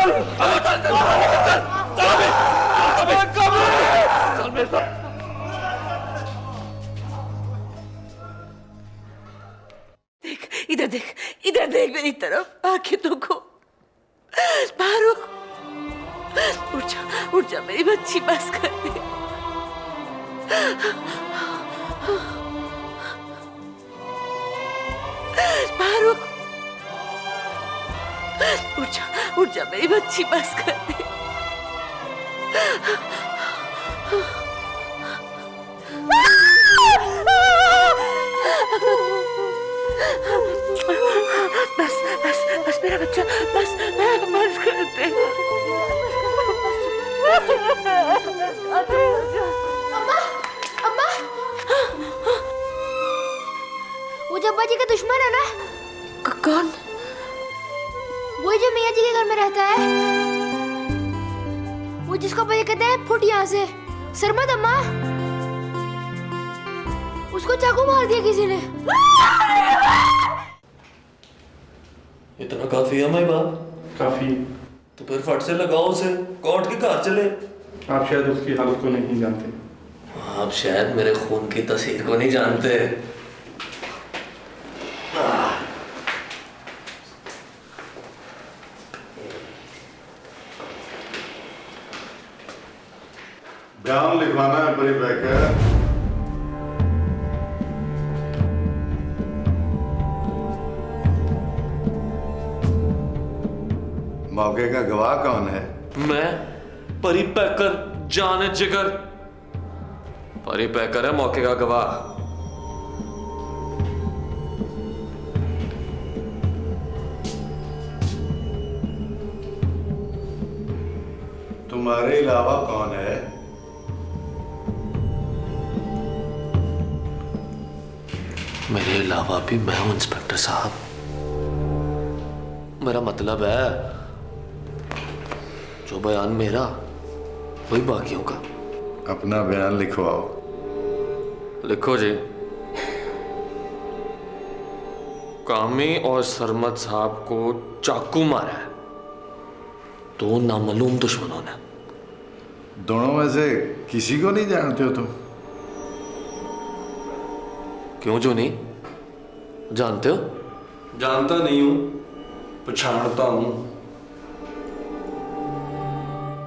चल चल देख, इधर देख, इधर देख मेरी तरफ, आंखें तो खो। फारूक, उठ जा मेरी बच्ची, बस कर दे। फारूक, उठ जा मेरी बच्ची, बस कर दे। बस बस बस मेरा बच्चा, बस बस कर दे। अम्मा, अम्मा, वो जब्बा जी का दुश्मन है ना? कौन? वही जो मियाँ जी के घर में रहता है, वो जिसको पहले कहते हैं फुट यहाँ से। सरमत अम्मा, उसको चाकू मार दिया किसी ने। इतना काफी है माई बाप? काफी। तो फिर फट से लगाओ उसे, कोर्ट के घर चले। आप शायद उसकी हालत को नहीं जानते। आप शायद मेरे खून की तस्वीर को नहीं जानते। बयान लिखवाना है परी बैकर। मौके का गवाह कौन है? मैं परी पैकर, जान जिगर। परी पैकर है मौके का गवाह। तुम्हारे अलावा कौन है? मेरे अलावा भी मैं हूं इंस्पेक्टर साहब। मेरा मतलब है जो बयान मेरा वही बाकियों का। अपना बयान लिखवाओ। लिखो जी। कामी और सरमत साहब को चाकू मारा है दो नामालूम दुश्मनों ने। दोनों में से किसी को नहीं जानते हो तुम? क्यों जो नहीं जानते हो? जानता नहीं हूं, पछाड़ता हूं।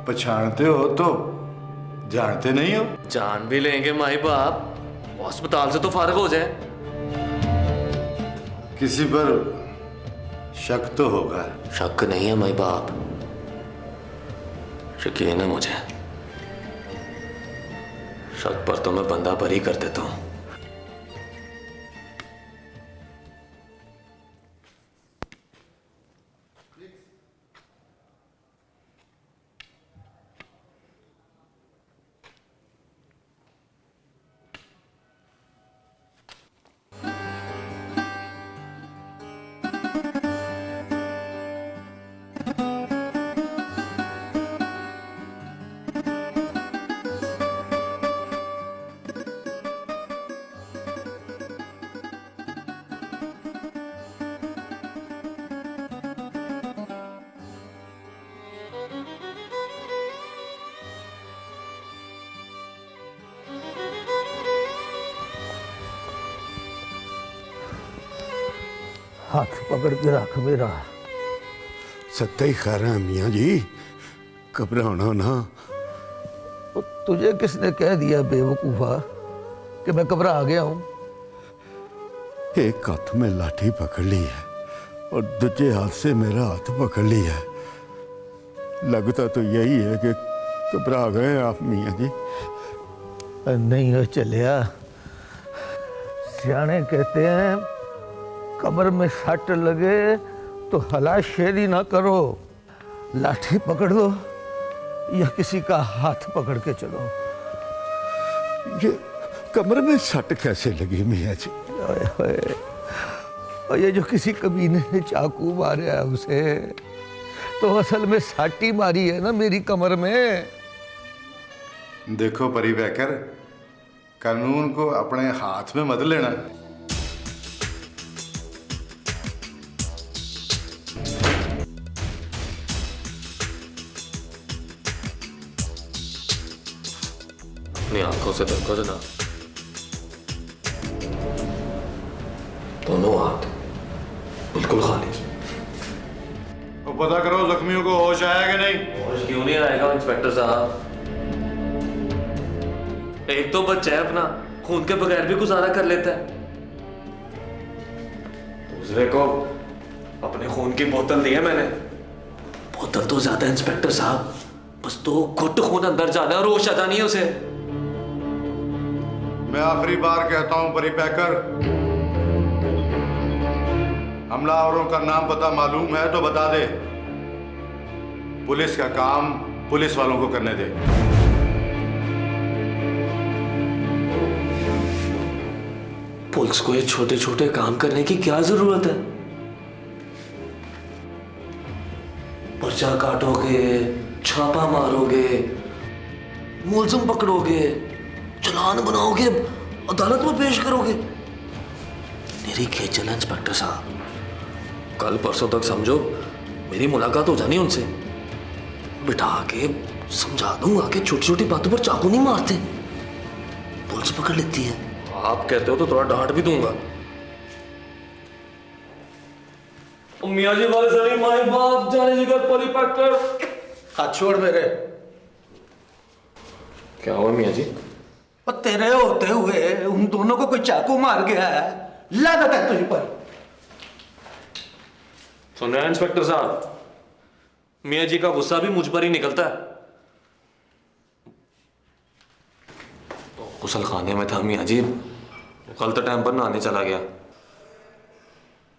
पछाड़ते हो तो जानते नहीं हो? जान भी लेंगे माई बाप, अस्पताल से तो फारिग हो जाए। किसी पर शक तो होगा। शक नहीं है माई बाप, यकीन है मुझे। शक पर तो मैं बंदा बरी कर देता हूं। हाथ पकड़ के रख मेरा। सत्ता ही खा रहा है मियाँ जी, घबराना ना। तुझे किसने कह दिया बेवकूफा कि मैं घबरा गया हूं? एक हाथ में लाठी पकड़ ली है और दूसरे हाथ से मेरा हाथ पकड़ लिया है। लगता तो यही है कि घबरा गए आप मियाँ जी। नहीं हो चलिया, सियाने कहते हैं कमर में सट लगे तो हलाशेरी ना करो, लाठी पकड़ लो या किसी का हाथ पकड़ के चलो। ये कमर में सट कैसे लगी मियाँ जी? ओए होए, और ये जो किसी कमीने ने चाकू मारा है उसे तो असल में साटी मारी है ना मेरी कमर में। देखो परी बैकर, कानून को अपने हाथ में मत लेना। अपनी आंखों से देखो जना, दोनों हाथ बिल्कुल खाली। तो पता करो जख्मियों को होश आया कि नहीं? होश क्यों नहीं आएगा इंस्पेक्टर साहब? एक तो बच्चा है अपना, खून के बगैर भी गुजारा कर लेता है, दूसरे को अपने खून की बोतल दी है मैंने। बोतल तो ज्यादा इंस्पेक्टर साहब, बस तो घुट खून अंदर जाना है और होश आता नहीं है उसे। मैं आखिरी बार कहता हूं परी पैकर, हमलावरों का नाम पता मालूम है तो बता दे। पुलिस का काम पुलिस वालों को करने दे। पुलिस को ये छोटे छोटे काम करने की क्या जरूरत है? पर्चा काटोगे, छापा मारोगे, मुलजिम पकड़ोगे, चालान बनाओगे, अदालत में पेश करोगे। मेरी खेचल है इंस्पेक्टर साहब, कल परसों तक समझो मेरी मुलाकात हो जानी उनसे, बिठा के समझा दूंगा कि छोटी छोटी बातों पर चाकू नहीं मारते, पुलिस पकड़ लेती है। आप कहते हो तो थोड़ा डांट भी दूंगा। मियाँ जी वाले सभी माई बाप जाने जिगर परी पकड़। हाथ छोड़ मेरे। क्या हुआ मियाँ जी? और तेरे होते हुए उन दोनों को कोई चाकू मार गया है, लागत है तुझ पर। सुन रहे हैं इंस्पेक्टर साहब, मियाँ जी का गुस्सा भी मुझ पर ही निकलता है। गुसल खाने में था मियाँ जी, कल तो टाइम पर नहाने चला गया।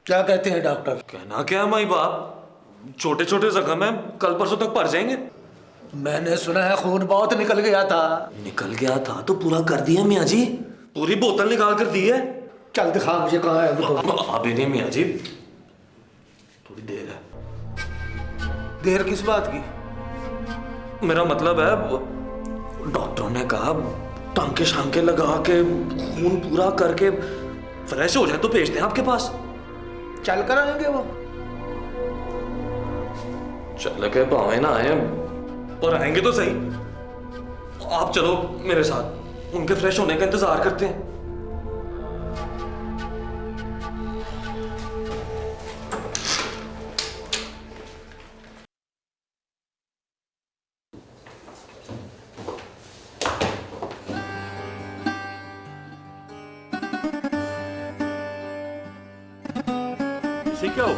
क्या कहते हैं डॉक्टर? कहना क्या माई बाप, छोटे छोटे जख्म हैं, कल परसों तक भर जाएंगे। मैंने सुना है खून बहुत निकल गया था। निकल गया था तो पूरा कर दिया मियाँ जी, पूरी बोतल निकाल कर दी है। चल दिखा मुझे कहाँ है वो। अभी नहीं मियाँ जी, थोड़ी देर है। देर किस बात की? मेरा मतलब है, डॉक्टरों ने कहा टांके शांके लगा के खून पूरा करके फ्रेश हो जाए तो भेजते हैं आपके पास। चल कर आएंगे वो? चल के भावे ना आए पर आएंगे तो सही। आप चलो मेरे साथ, उनके फ्रेश होने का इंतजार करते हैं। इसे क्या हो?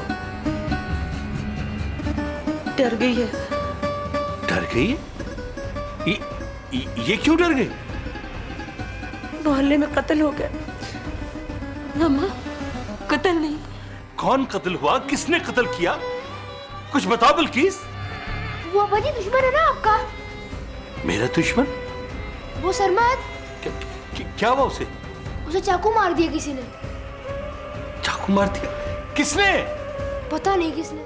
डर गई है। डर गई? ये क्यों डर गई? मोहल्ले में कत्ल हो गया। मामा, कत्ल नहीं। कौन कत्ल हुआ? किसने कत्ल किया? कुछ बताओ बल्कीस। वो अब्बा जी दुश्मन है ना आपका, मेरा दुश्मन? वो सरमद। क्या हुआ उसे? उसे चाकू मार दिया किसी ने। चाकू मार दिया? किसने? पता नहीं किसने।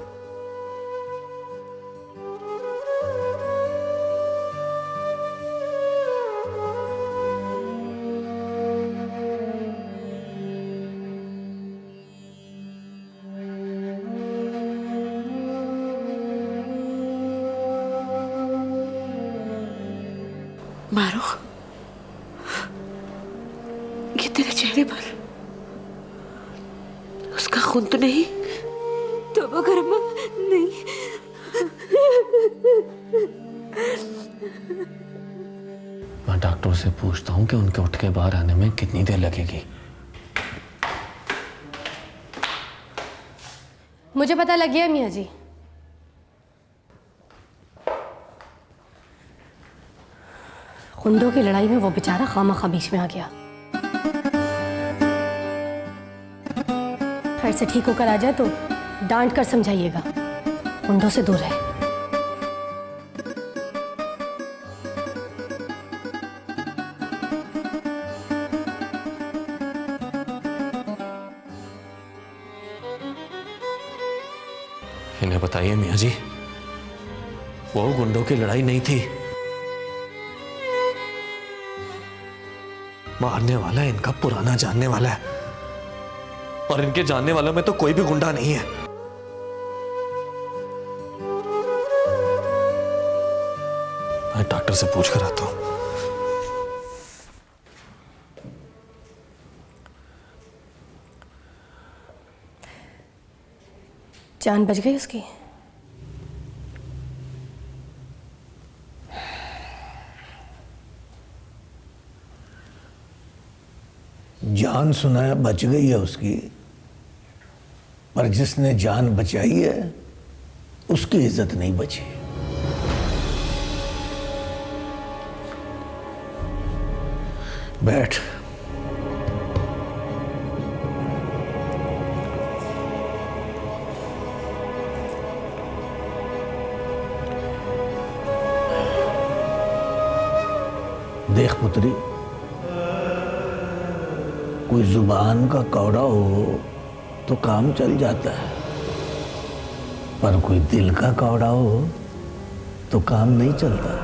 मारो, ये तेरे चेहरे पर उसका खून तो नहीं? तौबा कर अम्मा, नहीं। मैं डॉक्टर से पूछता हूँ कि उनके उठ के बाहर आने में कितनी देर लगेगी। मुझे पता लग गया मियाँ जी। खुंदों की लड़ाई में वो बेचारा खामखा बीच में आ गया। फिर से ठीक होकर आ जाए तो डांट कर समझाइएगा, खुंदों से दूर रहे। इन्हें बताइए मियाँ जी, वो गुंडों की लड़ाई नहीं थी। मारने वाला इनका पुराना जानने वाला है, और इनके जानने वालों में तो कोई भी गुंडा नहीं है। मैं डॉक्टर से पूछ कर आता हूं। जान बच गई उसकी? जान सुनाया बच गई है उसकी, पर जिसने जान बचाई है उसकी इज्जत नहीं बची। बैठ। देख पुत्री, कोई जुबान का कौड़ा हो तो काम चल जाता है, पर कोई दिल का कौड़ा हो तो काम नहीं चलता।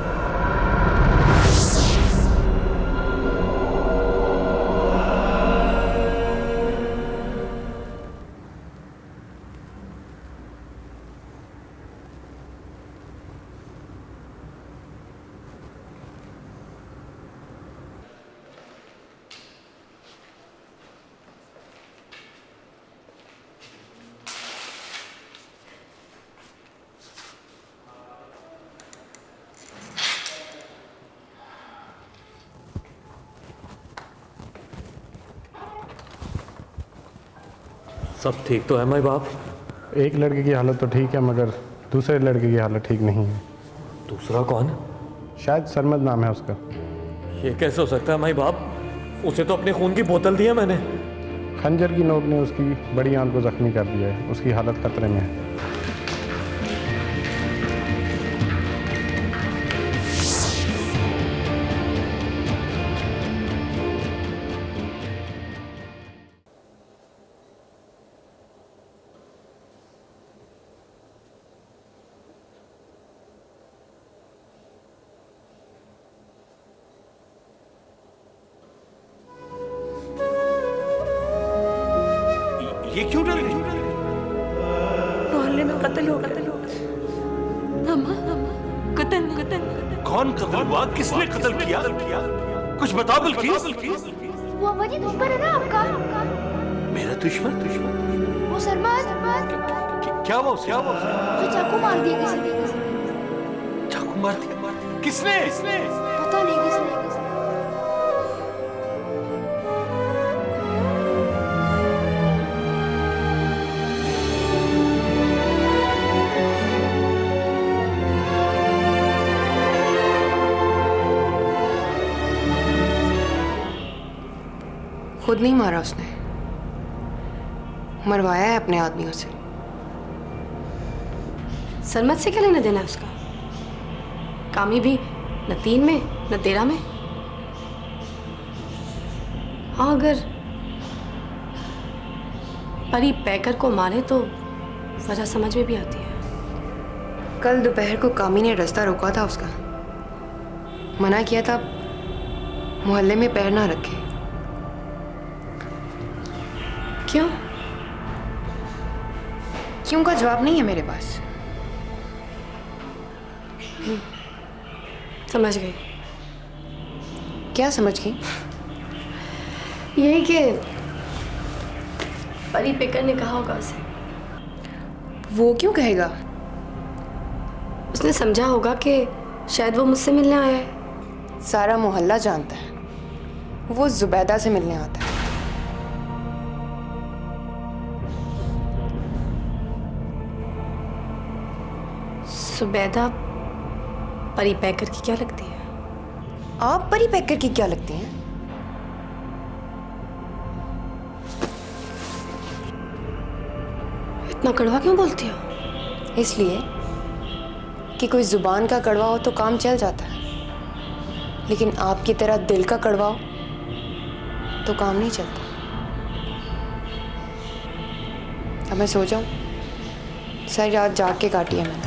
सब ठीक तो है माई बाप? एक लड़के की हालत तो ठीक है, मगर दूसरे लड़के की हालत ठीक नहीं है। दूसरा कौन? शायद सरमद नाम है उसका। ये कैसे हो सकता है माई बाप? उसे तो अपने खून की बोतल दी है मैंने। खंजर की नोक ने उसकी बड़ी आंत को जख्मी कर दिया है। उसकी हालत खतरे में है। ये क्यों डर रही? मोहल्ले में कत्ल हो गया। अम्मा, कत्ल, कत्ल। कौन कत्ल हुआ? किसने कत्ल किया? कुछ बताओ बिल्किस। वो अम्मा जी दुश्मन है ना आपका? मेरा दुश्मन? वो सरमद क्या हुआ उसे? जो चाकू मार दिया किसी ने। चाकू मार दिया? किसने? पता नहीं किसने। खुद नहीं मारा उसने, मरवाया है अपने आदमियों से। सरमद से क्या लेना देना है उसका? कामी भी न 3 में न 13 में। हाँ, अगर परी पैकर को मारे तो वजह समझ में भी आती है। कल दोपहर को कामी ने रास्ता रोका था उसका, मना किया था मोहल्ले में पैर ना रखे। क्यों? क्यों का जवाब नहीं है मेरे पास। समझ गई। क्या समझ गई? यही कि परी पेकर ने कहा होगा उसे। वो क्यों कहेगा? उसने समझा होगा कि शायद वो मुझसे मिलने आया है। सारा मोहल्ला जानता है वो जुबैदा से मिलने आता है। सुबैदा परी पैकर की क्या लगती है? आप परी पैकर की क्या लगती हैं? इतना कड़वा क्यों बोलती हो? इसलिए कि कोई जुबान का कड़वा हो तो काम चल जाता है, लेकिन आपकी तरह दिल का कड़वा हो तो काम नहीं चलता। अब मैं सो जाऊं? सारी रात जाग के काटी है मैंने।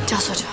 जा सो जा।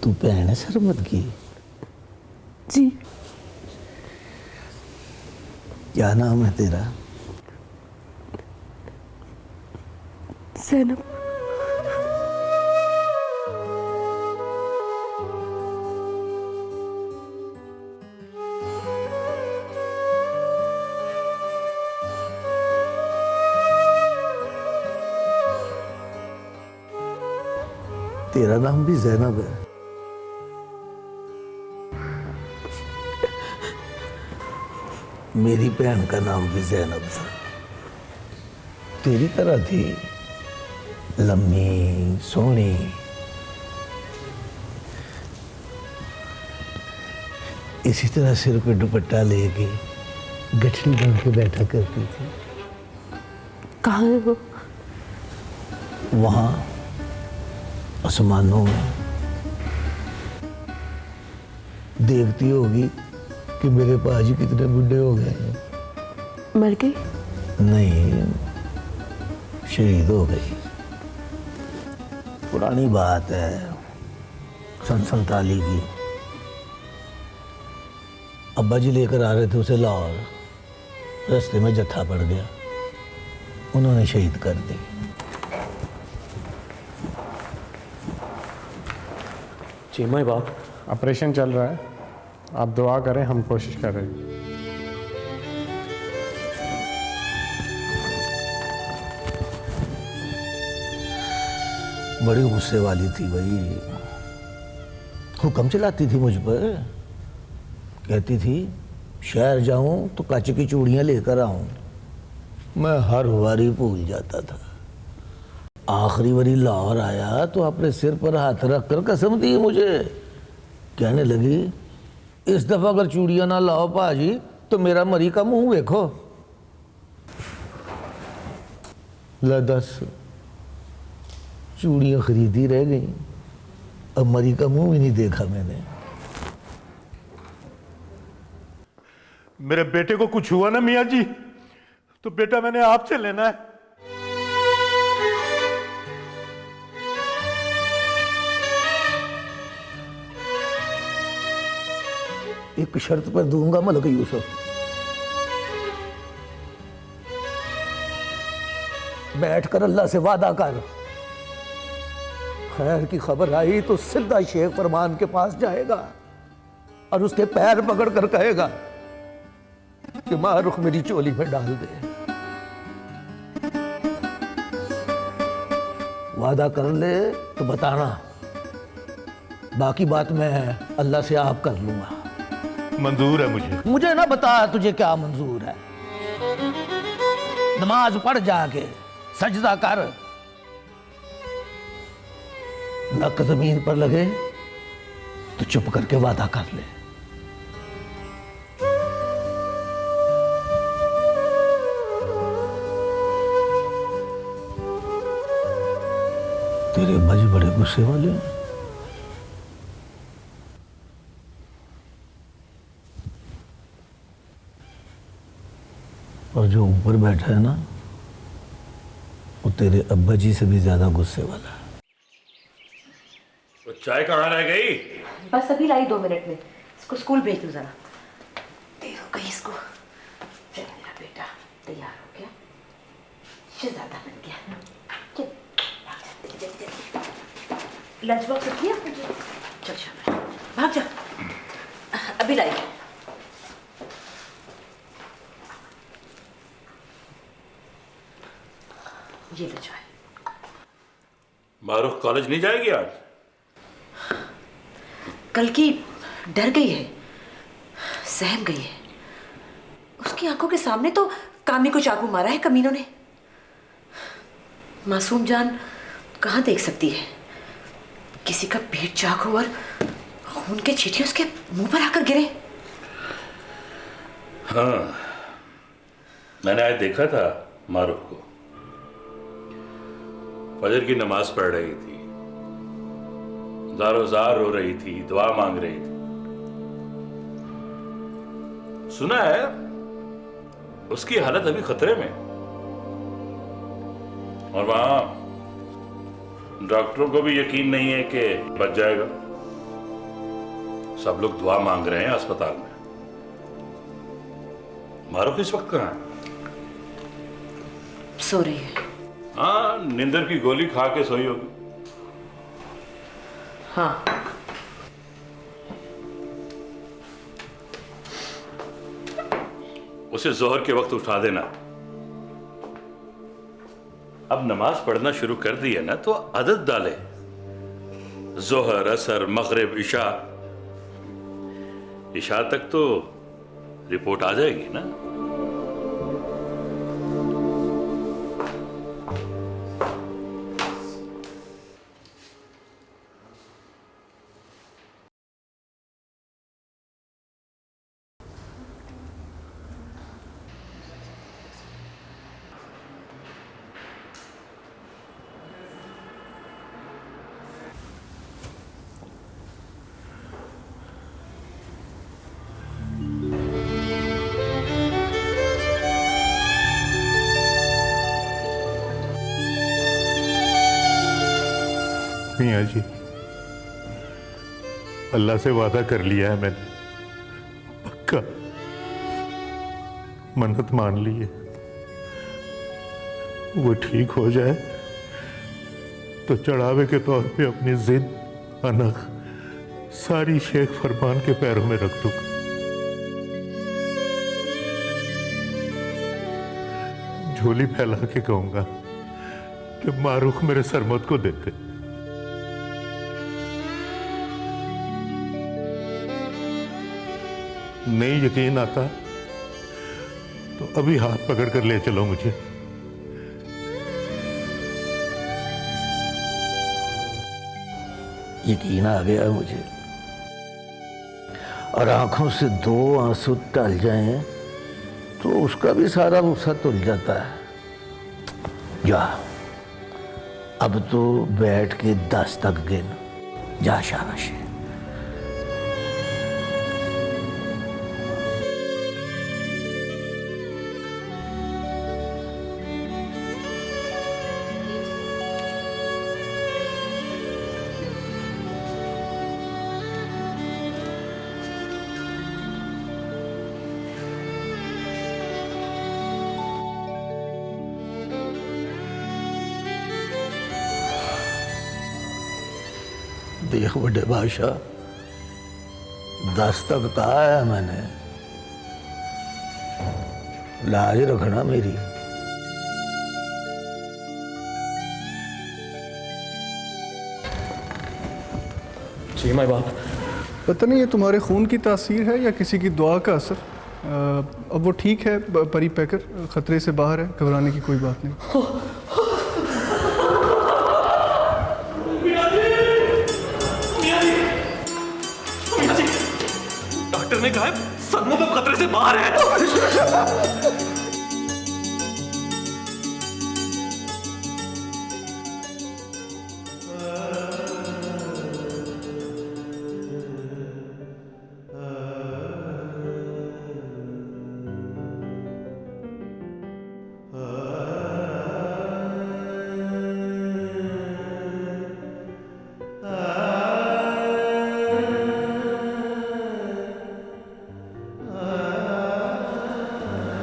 तू भैन है सरमद की? जी। क्या नाम है तेरा? ज़ैनब। तेरा नाम भी ज़ैनब है? मेरी बहन का नाम भी ज़ैनब था, तेरी तरह थी, लम्बी सोहनी। इसी तरह सिर पे दुपट्टा लेके गठरी बन के बैठा करती थी। कहाँ है वो? वहाँ आसमानों में। देखती होगी कि मेरे पाजी कितने बुढ़े हो गए हैं। मर गई? नहीं, शहीद हो गई। पुरानी बात है, सन 47 की। अब्बा जी लेकर आ रहे थे उसे लाहौर, रास्ते में जत्था पड़ गया, उन्होंने शहीद कर दी। जी माई बाप। ऑपरेशन चल रहा है, आप दुआ करें, हम कोशिश कर रहे हैं। बड़ी गुस्से वाली थी भाई, हुक्म चलाती थी मुझ पर। कहती थी शहर जाऊं तो कांच की चूड़ियां लेकर आऊं। मैं हर बारी भूल जाता था। आखिरी बारी लाहौर आया तो अपने सिर पर हाथ रख कर कसम दी मुझे। कहने लगी, इस दफा अगर चूड़ियां ना लाओ पाजी तो मेरा मरी का मुंह देखो। ला दस, चूड़ियां खरीदी रह गई, अब मरी का मुंह भी नहीं देखा मैंने। मेरे बेटे को कुछ हुआ ना मियाँ जी, तो बेटा मैंने आपसे लेना है। एक शर्त पर दूंगा मलक यूसुफ, बैठकर अल्लाह से वादा कर, खैर की खबर आई तो सीधा शेख फरमान के पास जाएगा और उसके पैर पकड़ कर कहेगा कि मारुख मेरी चोली में डाल दे। वादा कर ले तो बताना, बाकी बात मैं अल्लाह से आप कर लूंगा। मंजूर है मुझे। मुझे ना बता तुझे क्या मंजूर है। नमाज पढ़ जाके सजदा कर, नक जमीन पर लगे तो चुप करके वादा कर ले। तेरे बज बड़े गुस्से वाले हैं। और जो ऊपर बैठा है ना, वो तेरे अब्बा जी से भी ज्यादा गुस्से वाला है। तो चाय कहाँ रह गई? बस अभी लाई 2 मिनट में। इसको स्कूल भेज दो जरा। देखो कहीं इसको। चल मेरा बेटा तैयार हो गया, शहजादा बन गया। चल जल्दी जल्दी। लंच बॉक्स रखिए आपने? चल शाबाश, भाग जा। अभी लाई। ये लो चाय। मारुख कॉलेज नहीं जाएगी आज? कल की डर गई है, सहम गई है। उसकी आंखों के सामने तो कामी को चाकू मारा है कमीनों ने। मासूम जान कहाँ देख सकती है किसी का पेट चाक हो और खून के छींटे उसके मुंह पर आकर गिरे। हाँ, मैंने आज देखा था मारुख को, फजर की नमाज पढ़ रही थी, ज़ारो-ज़ार रो रही थी, दुआ मांग रही थी। सुना है उसकी हालत अभी खतरे में, और वहां डॉक्टरों को भी यकीन नहीं है कि बच जाएगा। सब लोग दुआ मांग रहे हैं अस्पताल में। मारूख इस वक्त कहाँ है? सो रही है। हाँ, नींदर की गोली खा के सोई होगी। हाँ। उसे जोहर के वक्त उठा देना। अब नमाज पढ़ना शुरू कर दी है ना, तो आदत डाले। जोहर, असर, मगरिब, इशा तक तो रिपोर्ट आ जाएगी ना। मियाँ जी, अल्लाह से वादा कर लिया है मैंने, पक्का मन्नत मान ली है। वो ठीक हो जाए तो चढ़ावे के तौर पे अपनी जिद, अनख सारी शेख फरमान के पैरों में रख दूंगा। झोली फैला के कहूंगा कि मारूख मेरे सरमद को देते। नहीं यकीन आता तो अभी हाथ पकड़ कर ले चलो मुझे। यकीन आ गया मुझे, और आंखों से 2 आंसू टल जाएं तो उसका भी सारा गुस्सा तुल जाता है। जा, अब तो बैठ के 10 तक गिन। जा, शाबाश। देख बड़े बादशाह, 10 तक कहा है मैंने, लाज रखना मेरी। जी माई बाप। पता नहीं ये तुम्हारे खून की तासीर है या किसी की दुआ का असर। अब वो ठीक है, परी पैकर खतरे से बाहर है, घबराने की कोई बात नहीं। डॉक्टर ने कहा है सदमा तो खतरे से बाहर है।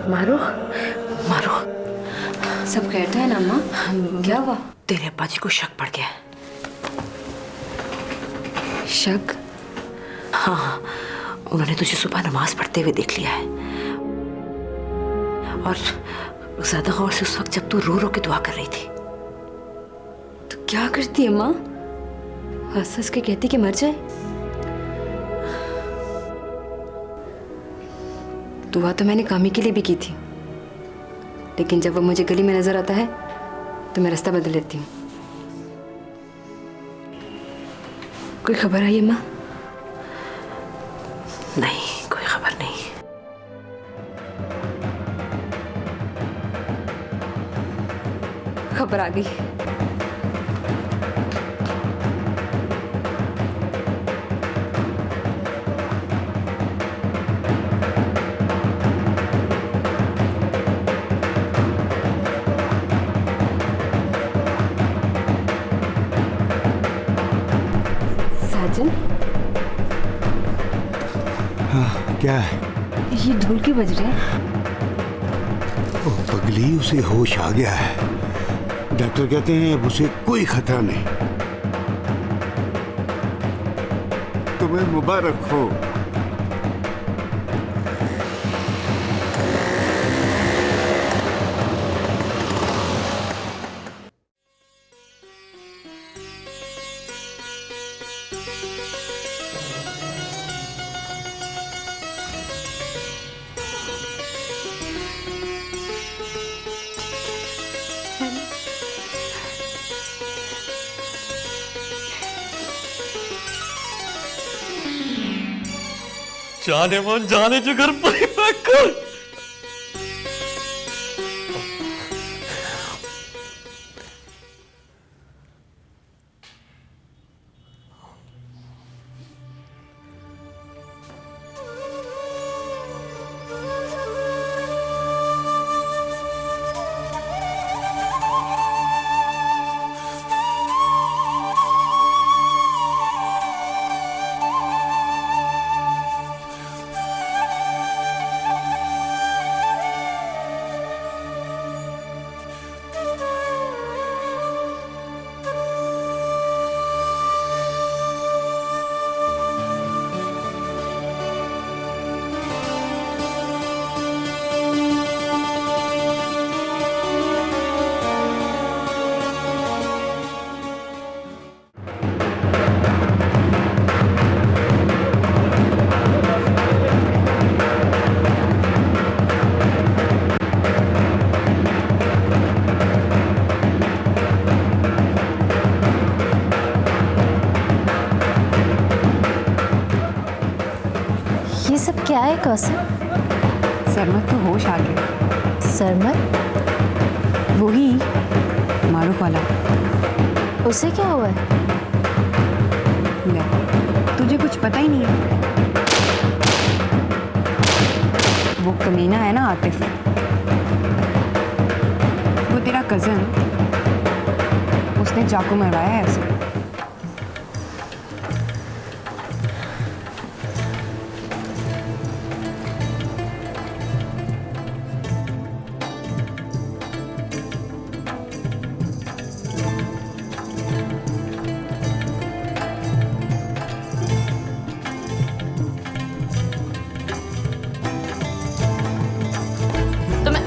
मारूख, मारूख, सब कहते हैं ना अम्मा, क्या हुआ? तेरे अब्बा जी को शक पड़ गया है। शक? हाँ, उन्होंने तुझे सुबह नमाज पढ़ते हुए देख लिया है, और ज्यादा गौर से उस वक्त जब तू रो रो के दुआ कर रही थी। तो क्या करती अम्मा? हंस हंस के कहती कि मर जाए। दुआ तो मैंने कामी के लिए भी की थी, लेकिन जब वो मुझे गली में नजर आता है तो मैं रास्ता बदल लेती हूँ। कोई खबर आई अम्मा? नहीं, कोई खबर नहीं। खबर आ गई। साजन, क्या है? ये ढोलकी बज रहे हैं। ओ पगली, उसे होश आ गया है। डॉक्टर कहते हैं अब उसे कोई खतरा नहीं। तुम्हें मुबारक हो। जाने मन जाने जिगर परी पैक कर। ये सब क्या है कौसर? सरमत को होश आ गया। सरमत? वही मारूफ वाला। उसे क्या हुआ है? ले, तुझे कुछ पता ही नहीं है। वो कमीना है ना आतिफ, वो तेरा कजन, उसने चाकू मरवाया है उसे।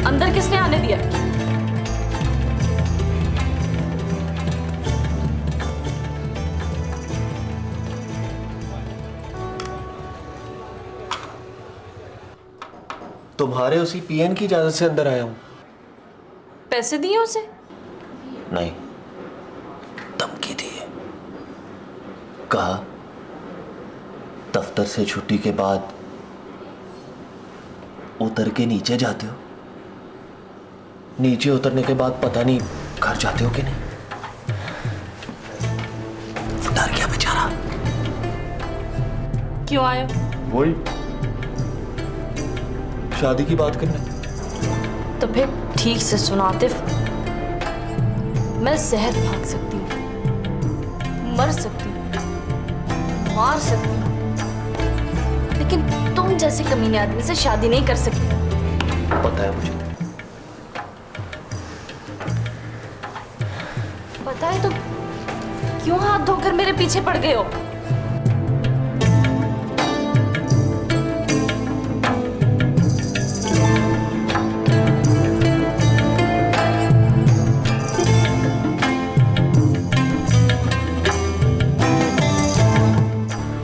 अंदर किसने आने दिया? तुम्हारे उसी पीएन की इजाजत से अंदर आया हूं। पैसे दिए उसे? नहीं, धमकी दी है। कहा दफ्तर से छुट्टी के बाद उतर के नीचे जाते हो, नीचे उतरने के बाद पता नहीं घर जाते हो कि नहीं। डर गया बेचारा। क्यों आए हो? वही शादी की बात करने। तो फिर ठीक से सुनो आतिफ, मैं जहर भाग सकती हूँ, मर सकती हूँ, मार सकती हूँ, लेकिन तुम जैसे कमीने आदमी से शादी नहीं कर सकती। पता है मुझे। पता है तो क्यों हाथ धोकर मेरे पीछे पड़ गए हो?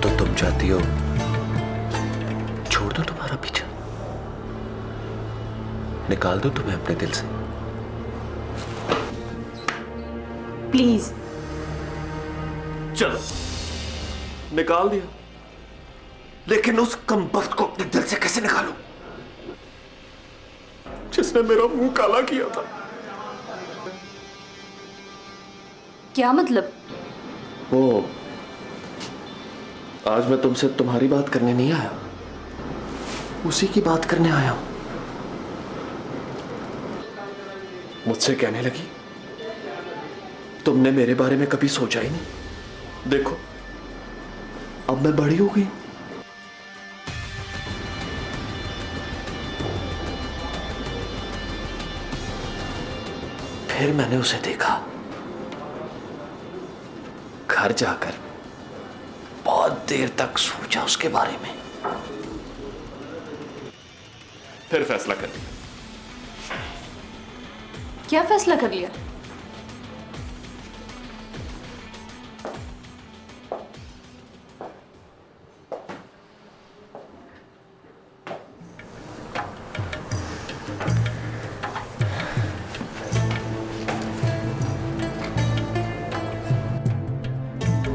तो तुम चाहती हो छोड़ दो तुम्हारा पीछा, निकाल दो तुम्हें अपने दिल से? प्लीज। चलो निकाल दिया, लेकिन उस कमबख्त को अपने दिल से कैसे निकालूं जिसने मेरा मुंह काला किया था? क्या मतलब? वो आज मैं तुमसे तुम्हारी बात करने नहीं आया, उसी की बात करने आया हूं। मुझसे कहने लगी तुमने मेरे बारे में कभी सोचा ही नहीं। देखो अब मैं बड़ी हो गई, फिर मैंने उसे देखा। घर जाकर बहुत देर तक सोचा उसके बारे में, फिर फैसला कर लिया। क्या फैसला कर लिया?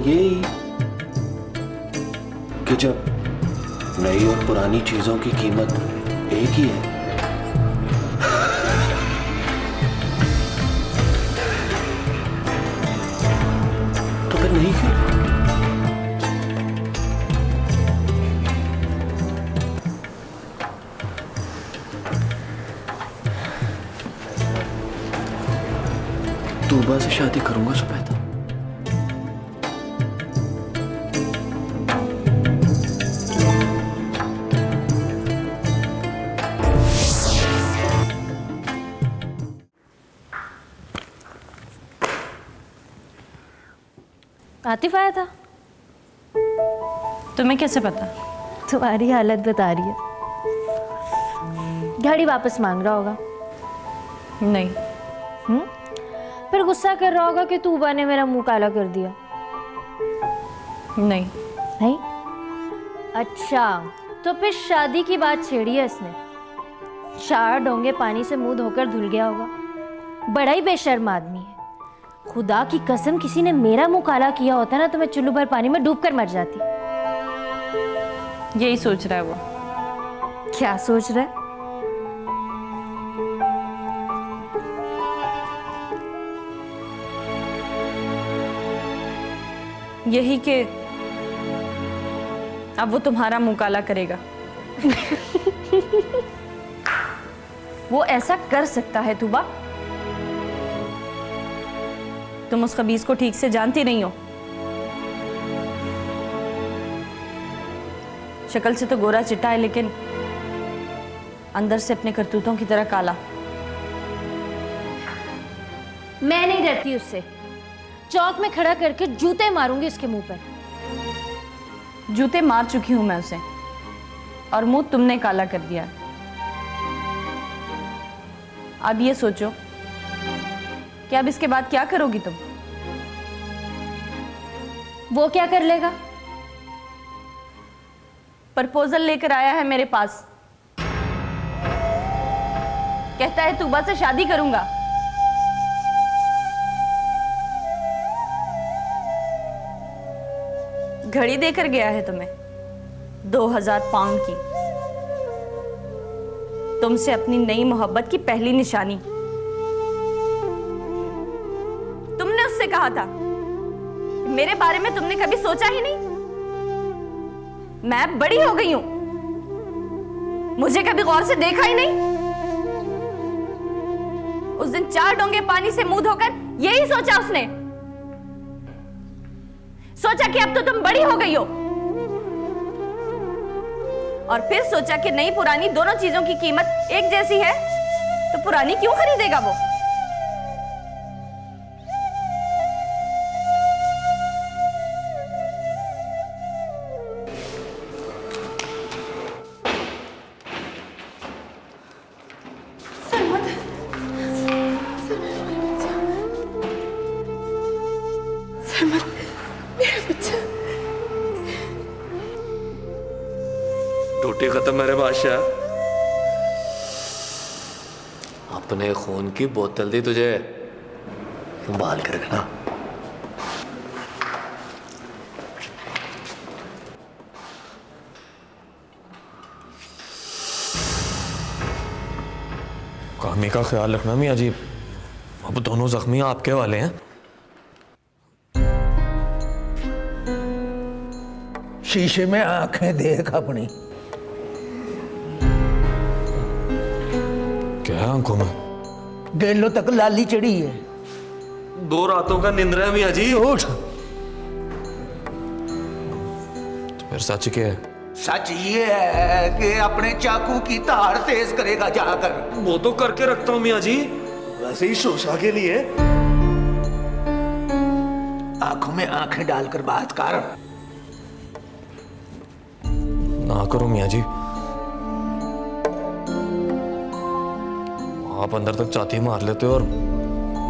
यही कि जब नई और पुरानी चीजों की कीमत एक ही है, तो फिर नहीं क्यों? तूबा से शादी करूंगा सुबैदा। आतिफ आया था? तुम्हें कैसे पता? तुम्हारी हालत बता रही है। गाड़ी वापस मांग रहा होगा। नहीं। फिर गुस्सा कर रहा होगा कि तूबा ने मेरा मुंह काला कर दिया। नहीं। नहीं? अच्छा, तो फिर शादी की बात छेड़ी है इसने। 4 डोंगे पानी से मुंह धोकर धुल गया होगा। बड़ा ही बेशर्म आदमी है। खुदा की कसम, किसी ने मेरा मुंह काला किया होता ना तो मैं चुल्लू भर पानी में डूब कर मर जाती। यही सोच रहा है वो। क्या सोच रहा है? यही कि अब वो तुम्हारा मुंह काला करेगा। वो ऐसा कर सकता है तूबा? तुम उस खबीस को ठीक से जानती नहीं हो। शक्ल से तो गोरा चिट्टा है, लेकिन अंदर से अपने करतूतों की तरह काला। मैं नहीं डरती उससे। चौक में खड़ा करके जूते मारूंगी उसके मुंह पर। जूते मार चुकी हूं मैं उसे, और मुंह तुमने काला कर दिया। अब ये सोचो कि अब इसके बाद क्या करोगी तुम? वो क्या कर लेगा? प्रपोजल लेकर आया है मेरे पास। कहता है तूबा से शादी करूंगा। घड़ी देकर गया है तुम्हें 2000 पाउंड की। तुमसे अपनी नई मोहब्बत की पहली निशानी। तुमने उससे कहा था, मेरे बारे में तुमने कभी सोचा ही नहीं। मैं बड़ी हो गई हूं, मुझे कभी गौर से देखा ही नहीं। उस दिन 4 डोंगे पानी से मुंह धोकर यही सोचा उसने। सोचा कि अब तो तुम बड़ी हो गई हो, और फिर सोचा कि नई पुरानी दोनों चीजों की कीमत एक जैसी है, तो पुरानी क्यों खरीदेगा वो? टूटी खत्म मेरे बादशाह। अपने खून की बोतल दी तुझे, संभाल कर रखना। कामी का ख्याल रखना मियां जी, अब दोनों जख्मी आपके वाले हैं। शीशे में आंखें देख अपनी। क्या आंखों में? गेलों तक लाली चढ़ी है। 2 रातों का निंद्रा है मियां जी। उठ। तो फिर सच क्या है? सच ये है कि अपने चाकू की धार तेज करेगा जाकर। वो तो करके रखता हूं मियां जी। वैसे ही शोशा के लिए आंखों में आंखें डालकर बात कर। ना करो मियाँ जी, आप अंदर तक चाती मार लेते हो और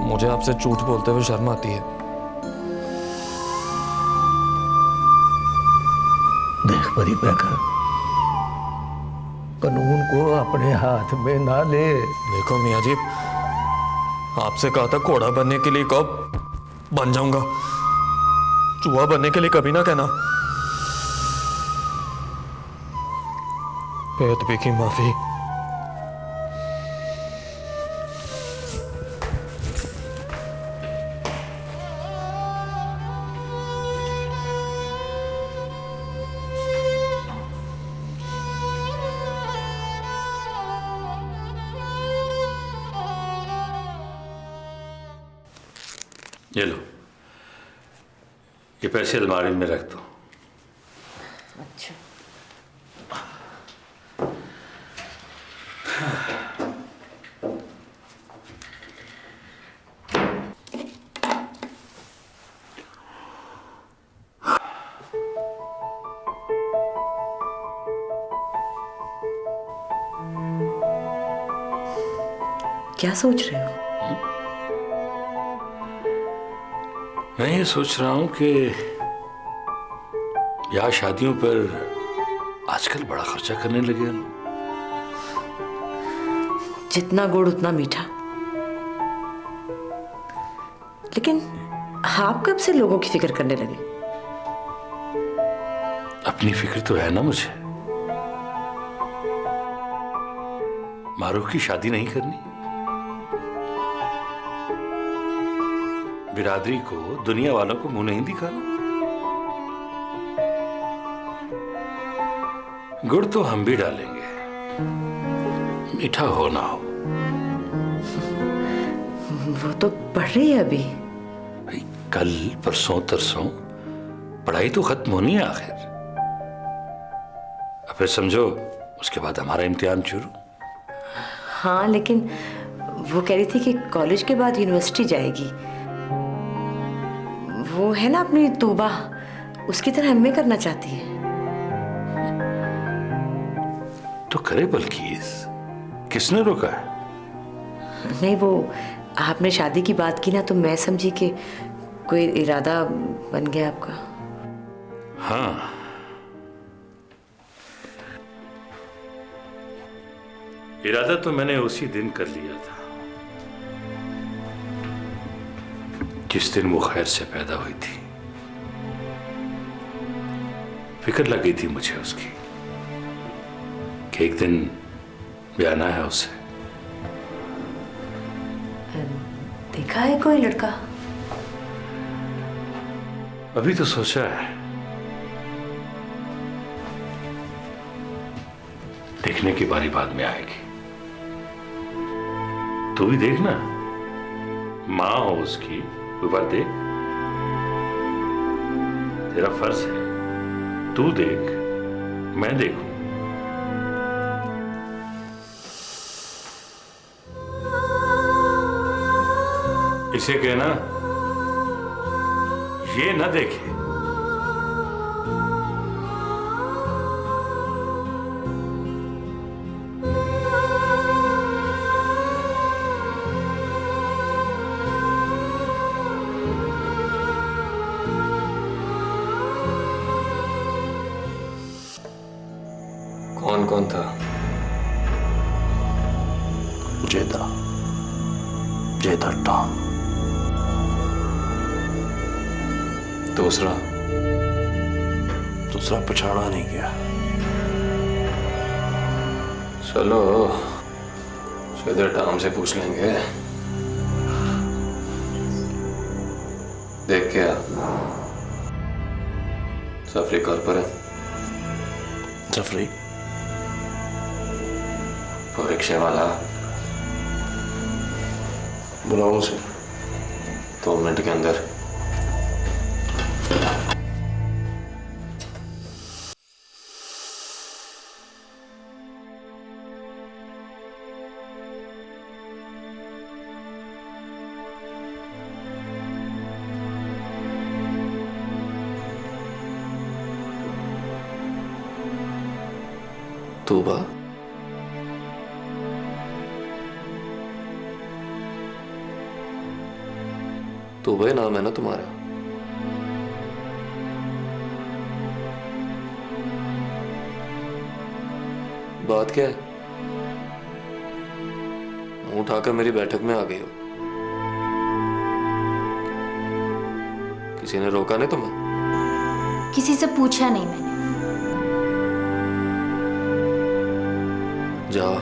मुझे आपसे झूठ बोलते हुए शर्म आती है। देख परिपैकर, कानून को अपने हाथ में ना ले। देखो मियाँ जी, आपसे कहा था घोड़ा बनने के लिए कब बन जाऊंगा, चूहा बनने के लिए कभी ना कहना। बेअदबी की माफी। ये लो, ये पैसे अलमारी में रख दो। अच्छा। क्या सोच रहे हो? मैं ये सोच रहा हूं कि ब्याह शादियों पर आजकल बड़ा खर्चा करने लगे हैं लोग। जितना गुड़ उतना मीठा। लेकिन आप कब से लोगों की फिक्र करने लगे? अपनी फिक्र तो है ना मुझे। मारूफ की शादी नहीं करनी, बिरादरी को, दुनिया वालों को मुंह नहीं दिखाना। गुड़ तो हम भी डालेंगे, मीठा हो ना हो। वो तो पढ़ रही है अभी। भाई कल परसों तरसों पढ़ाई तो खत्म होनी है आखिर। अब फिर समझो उसके बाद हमारा इम्तिहान शुरू। हाँ, लेकिन वो कह रही थी कि कॉलेज के बाद यूनिवर्सिटी जाएगी। वो है ना अपनी तूबा, उसकी तरह एमए करना चाहती है। तो करे बल्कि, किसने रोका है? नहीं, वो आपने शादी की बात की ना, तो मैं समझी कि कोई इरादा बन गया आपका। हाँ, इरादा तो मैंने उसी दिन कर लिया था जिस दिन वो खैर से पैदा हुई थी। फिक्र लगी थी मुझे उसकी कि एक दिन ब्याना है उसे। देखा है कोई लड़का? अभी तो सोचा है, देखने की बारी बाद में आएगी। तू भी देखना, मां हो उसकी, एक बार देख। तेरा फर्ज है, तू देख, मैं देखूं। इसे कहना ये न देखे। कौन कौन था? जेदा टॉम। दूसरा पछाड़ा नहीं गया। चलो सीधे टाम से पूछ लेंगे। देख क्या सफरी कॉल पर है? जफरी वो रिक्शे वाला, बुलाओ उसे। 2 मिनट के अंदर। तूबा, तूबा ही नाम है ना तुम्हारा? बात क्या है? मुंह उठाकर मेरी बैठक में आ गई हो। किसी ने रोका नहीं तुम्हें? किसी से पूछा नहीं मैंने। जाओ,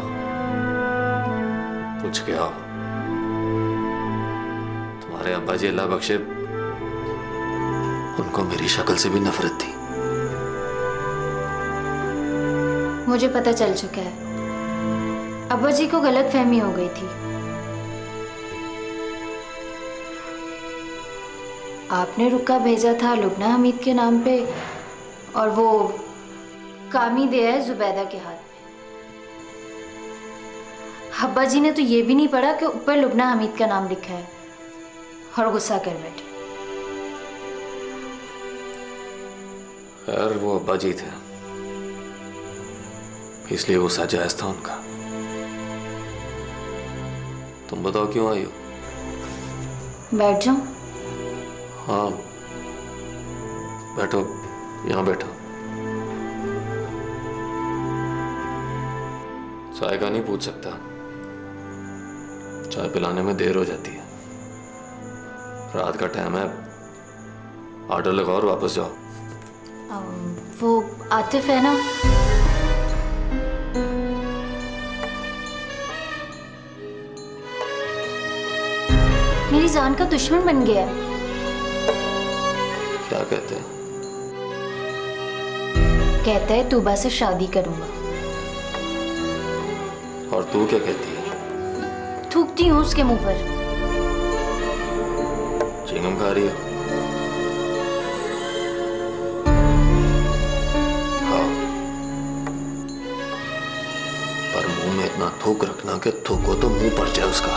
पूछ के आओ। तुम्हारे अब्बा जी अल्लाह बख्शे, उनको मेरी शक्ल से भी नफरत थी। मुझे पता चल चुका है, अब्बा जी को गलतफहमी हो गई थी। आपने रुक्का भेजा था लुबना हमीद के नाम पे, और वो कामी दिया है जुबैदा के हाथ में। अब्बा जी ने तो ये भी नहीं पढ़ा कि ऊपर लुबना हमीद का नाम लिखा है, और गुस्सा कर बैठे। खैर, वो अब्बा जी थे, इसलिए गुस्सा जायज था उनका। तुम बताओ क्यों आई हो? बैठ जाओ। हाँ, बैठो, यहां बैठो। चाय का नहीं पूछ सकता, चाय पिलाने में देर हो जाती है। रात का टाइम है, ऑर्डर लगाओ और वापस जाओ। वो आतिफ है ना, मेरी जान का दुश्मन बन गया है। क्या कहते हैं? कहता है तूबा से शादी करूंगा। और तू क्या कहती है? थूकती हूँ उसके मुंह पर। चिंगम खा रही है? हाँ, पर मुंह में इतना थूक रखना कि थूको तो मुंह पर जाए उसका।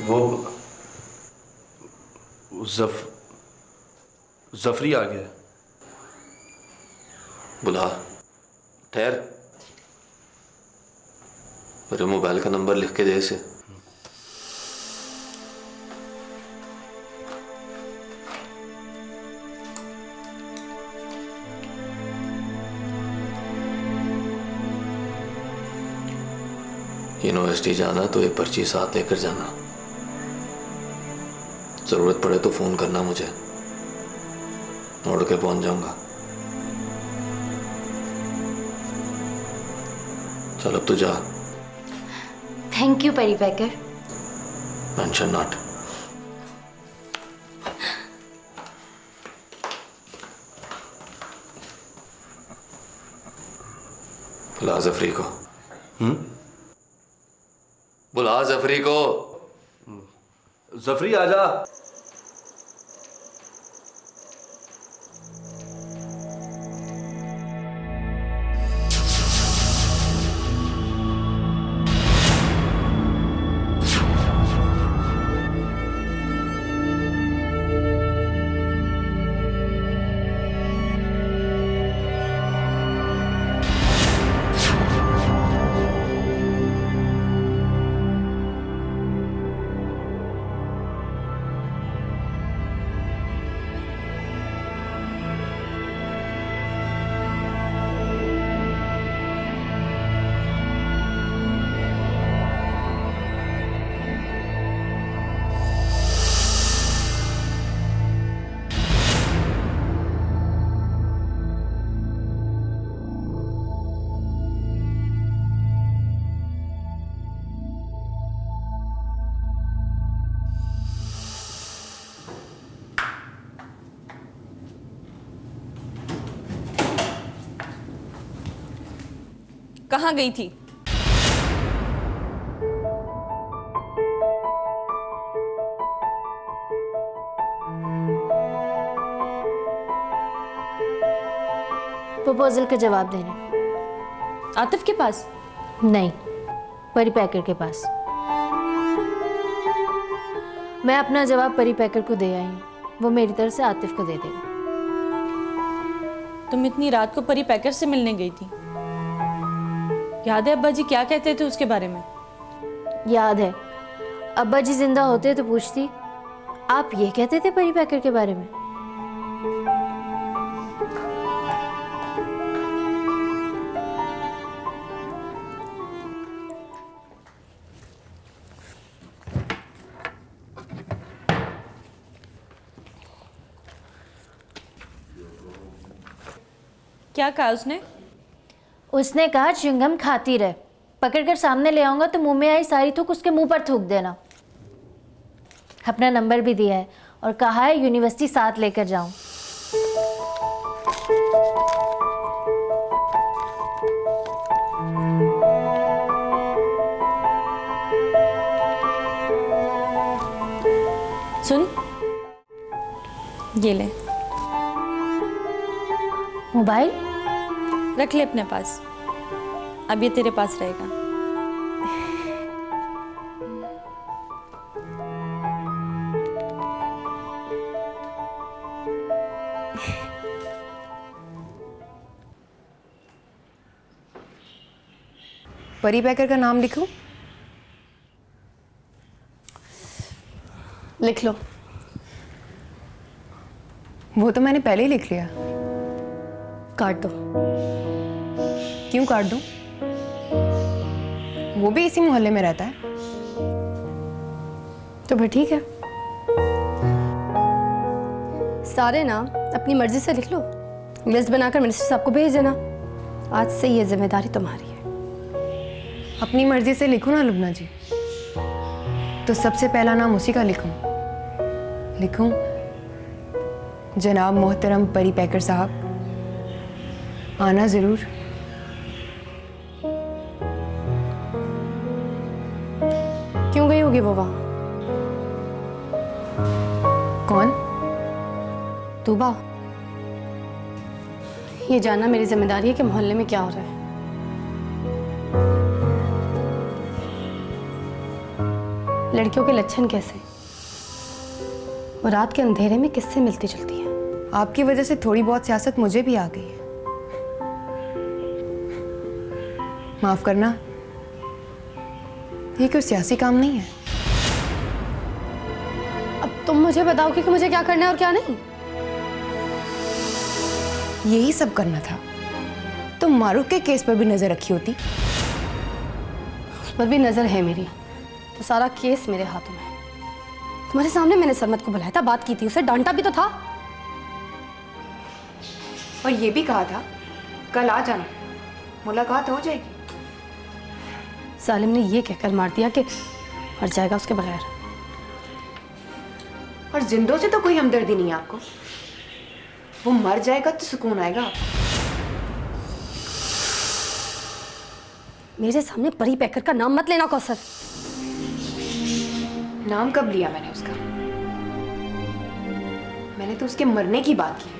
वो जफरी आ गया। बुला। ठहर, मेरे मोबाइल का नंबर लिख के दे इसे। यूनिवर्सिटी जाना तो ये पर्ची साथ लेकर जाना। जरूरत पड़े तो फोन करना मुझे, दौड़ के पहुंच जाऊंगा। चल अब तू जा। Thank you Perry Packer. Mention not. बुला जफरी को। बुला जफरी को। जफरी आजा। कहाँ गई थी? प्रपोजल का जवाब देने। आतिफ के पास? नहीं, परी पैकर के पास। मैं अपना जवाब परी पैकर को दे आई हूँ, वो मेरी तरफ से आतिफ को दे देगा। तुम इतनी रात को परी पैकर से मिलने गई थी, याद है अब्बा जी क्या कहते थे उसके बारे में? याद है, अब्बा जी जिंदा होते तो पूछती, आप ये कहते थे परी पैकर के बारे में? क्या कहा उसने? उसने कहा च्युइंगम खाती रहे, पकड़कर सामने ले आऊंगा तो मुंह में आई सारी थूक उसके मुंह पर थूक देना। अपना नंबर भी दिया है और कहा है यूनिवर्सिटी साथ लेकर जाऊं। सुन, ये ले मोबाइल, रख ले अपने पास, अब ये तेरे पास रहेगा। परी पैकर का नाम लिखूं? लिख लो। वो तो मैंने पहले ही लिख लिया। काट दो। क्यों काट दूं? वो भी इसी मोहल्ले में रहता है। तो फिर ठीक है, सारे नाम अपनी मर्जी से लिख लो, लिस्ट बनाकर मिनिस्टर साहब को भेज देना। आज से ये जिम्मेदारी तुम्हारी है। अपनी मर्जी से लिखूं ना लुबना जी, तो सबसे पहला नाम उसी का लिखूं जनाब मोहतरम परी पैकर साहब, आना जरूर। क्यों गई होगी वो वहां? कौन? तूबा। ये जानना मेरी जिम्मेदारी है कि मोहल्ले में क्या हो रहा है। लड़कियों के लक्षण कैसे, और रात के अंधेरे में किससे मिलती जुलती है? आपकी वजह से थोड़ी बहुत सियासत मुझे भी आ गई है, माफ करना। ये कोई सियासी काम नहीं है। अब तुम मुझे बताओ कि मुझे क्या करना है और क्या नहीं। यही सब करना था तो मारूफ के केस पर भी नजर रखी होती। उस पर भी नजर है मेरी, तो सारा केस मेरे हाथों में है। तुम्हारे सामने मैंने सरमत को बुलाया था, बात की थी, उसे डांटा भी तो था, और ये भी कहा था कल आ जाना, मुलाकात हो जाएगी। सालिम ने ये कहकर मार दिया कि मर जाएगा उसके बगैर। और जिंदों से तो कोई हमदर्दी नहीं है आपको। वो मर जाएगा तो सुकून आएगा। मेरे सामने परी पैकर का नाम मत लेना कौसर। नाम कब लिया मैंने उसका? मैंने तो उसके मरने की बात की है।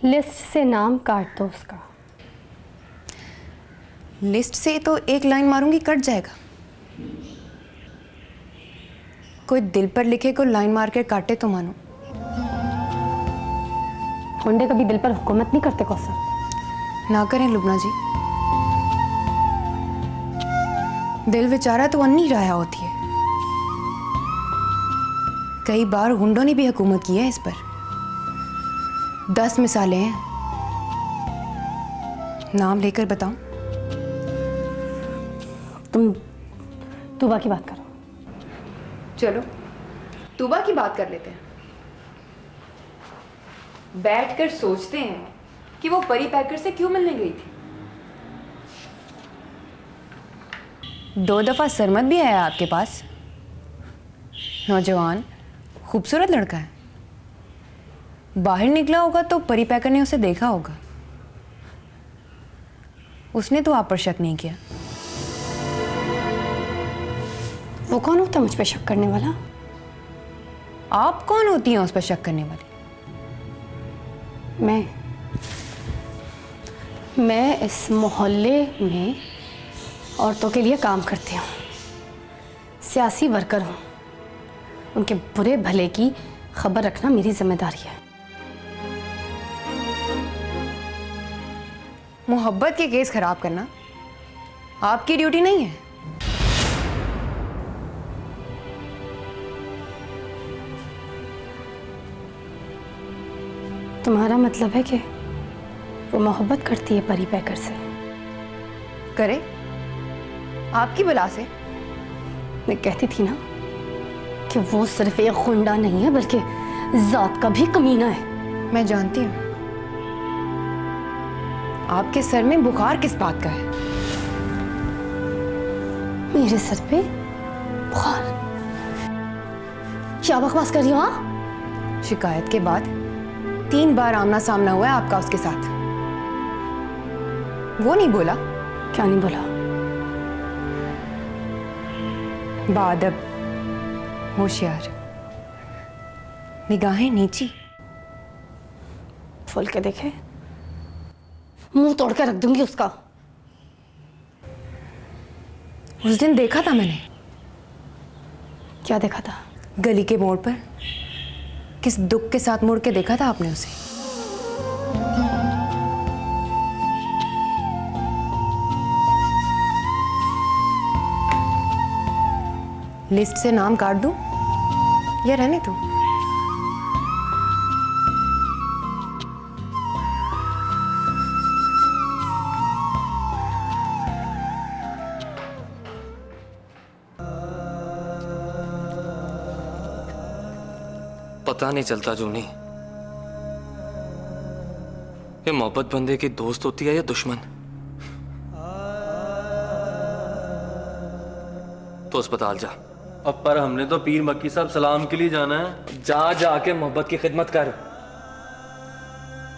लिस्ट से नाम काट दो उसका। लिस्ट से तो एक लाइन मारूंगी, कट जाएगा। कोई दिल पर लिखे को लाइन मार के काटे तो मानो। होंडे कभी दिल पर हुकूमत नहीं करते कौसर। ना करें लुबना जी, दिल बेचारा तो अन्नी राया होती है। कई बार गुंडों ने भी हुकूमत की है इस पर। 10 मिसालें हैं। नाम लेकर बताऊं? तुम तूबा की बात करो। चलो तूबा की बात कर लेते हैं। बैठकर सोचते हैं कि वो परी पैकर से क्यों मिलने गई थी। 2 दफा सरमत भी आया आपके पास। नौजवान खूबसूरत लड़का है। बाहर निकला होगा तो परी पैकर ने उसे देखा होगा। उसने तो आप पर शक नहीं किया। वो वो कौन होता है मुझ पे शक करने वाला? आप कौन होती हैं उस पर शक करने वाली? मैं इस मोहल्ले में औरतों के लिए काम करती हूँ, सियासी वर्कर हूँ। उनके बुरे भले की खबर रखना मेरी जिम्मेदारी है। मोहब्बत के केस खराब करना आपकी ड्यूटी नहीं है। तुम्हारा मतलब है कि वो मोहब्बत करती है परी पैकर से? करे, आपकी बला से। मैं कहती थी ना कि वो सिर्फ एक गुंडा नहीं है बल्कि जात का भी कमीना है। मैं जानती हूँ। आपके सर में बुखार किस बात का है? मेरे सर पे बुखार? क्या बकवास कर रही हो? हाँ, शिकायत के बाद 3 बार आमना सामना हुआ है आपका उसके साथ। वो नहीं बोला? क्या नहीं बोला? बादब, होशियार, निगाहें नीची। खोल के देखे, मुंह तोड़ के रख दूंगी उसका। उस दिन देखा था मैंने। क्या देखा था? गली के मोड़ पर किस दुख के साथ मुड़ के देखा था आपने उसे? लिस्ट से नाम काट दूं या रहने दूं? पता नहीं चलता जूनी, ये मोहब्बत बंदे की दोस्त होती है या दुश्मन। तो अस्पताल जा। अब पर हमने तो पीर मक्की साहब सलाम के लिए जाना है। जा जाके मोहब्बत की खिदमत कर।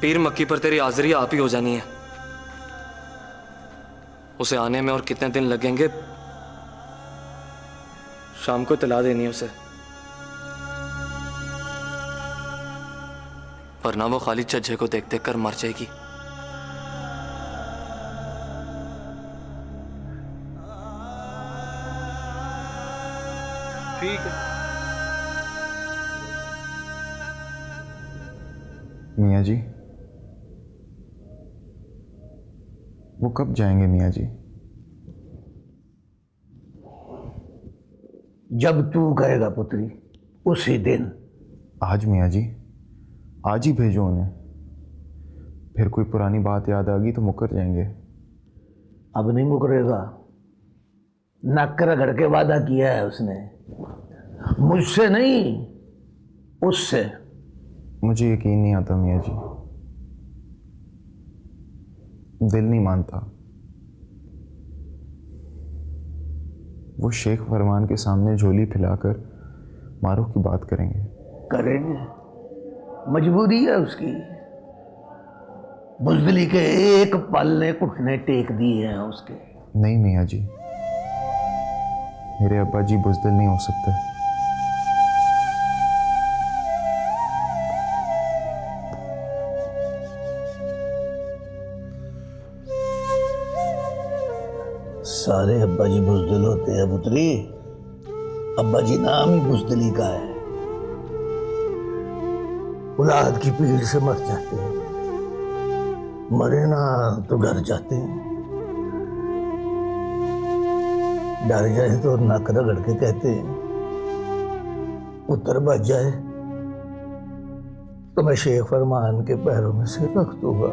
पीर मक्की पर तेरी हाजिरी आप ही हो जानी है। उसे आने में और कितने दिन लगेंगे, शाम को इतला देनी है उसे, वरना वो खाली छज्जे को देख देख कर मर जाएगी। ठीक है। मियाँ जी, वो कब जाएंगे मियाँ जी? जब तू कहेगा पुत्री, उसी दिन। आज मियाँ जी, आज ही भेजो उन्हें। फिर कोई पुरानी बात याद आ गई तो मुकर जाएंगे। अब नहीं मुकरेगा। नक रगड़ के वादा किया है उसने, मुझसे नहीं उससे। मुझे यकीन नहीं आता मियाँ जी, दिल नहीं मानता। वो शेख फरमान के सामने झोली फैलाकर मारूफ की बात करेंगे। करेंगे, मजबूरी है उसकी। बुजदली के एक पल ने घुटने टेक दिए हैं उसके। नहीं मियाँ जी, मेरे अब्बा जी बुजदिल नहीं हो सकते। सारे अब्बा जी बुजदिल होते हैं पुत्री। अब्बा जी नाम ही बुजदिली का है। औलाद की पीड़ से मर जाते हैं, मरे ना तो घर जाते हैं। डर जाए तो नक रगड़ के कहते हैं, पुत्र बच जाए तो मैं शेख फरमान के पैरों में से रख दूंगा।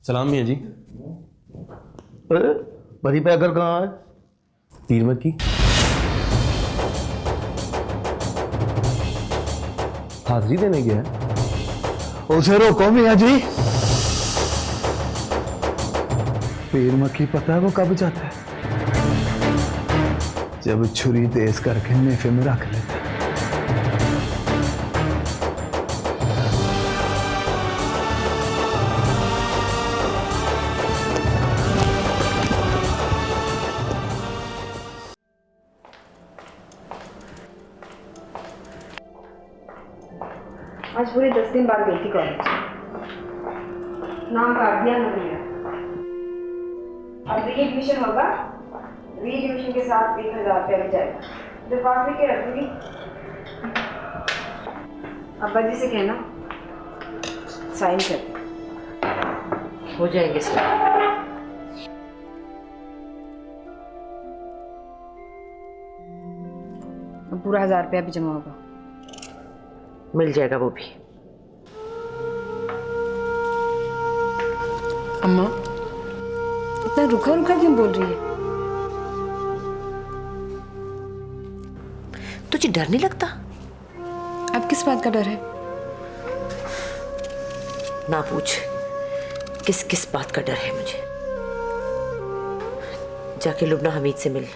सलाम मियाँ जी। परी पैकर कहाँ है? पीर मक्की हाजिरी देने गया है। उसे रोको मियाँ जी। पीर मक्की पता है वो कब जाता है? जब छुरी तेज करके नेफे में रख लेता है। आज पूरे 10 दिन बाद गई थी कॉलेज। नाम काट दिया ना भैया। अब री एडमिशन होगा, री एडमिशन के साथ 1000 रुपया भी जाएगा। दरख्वास्त लिख के रखूंगी। अब्बा जी से कहना साइन कर हो जाएंगे सर। अब पूरा 1000 रुपया भी जमा होगा। मिल जाएगा वो भी। अम्मा इतना रुखा रुखा क्यों बोल रही है? तुझे डर नहीं लगता? अब किस बात का डर है? ना पूछ, किस किस बात का डर है मुझे। जाके लुबना हमीद से मिल।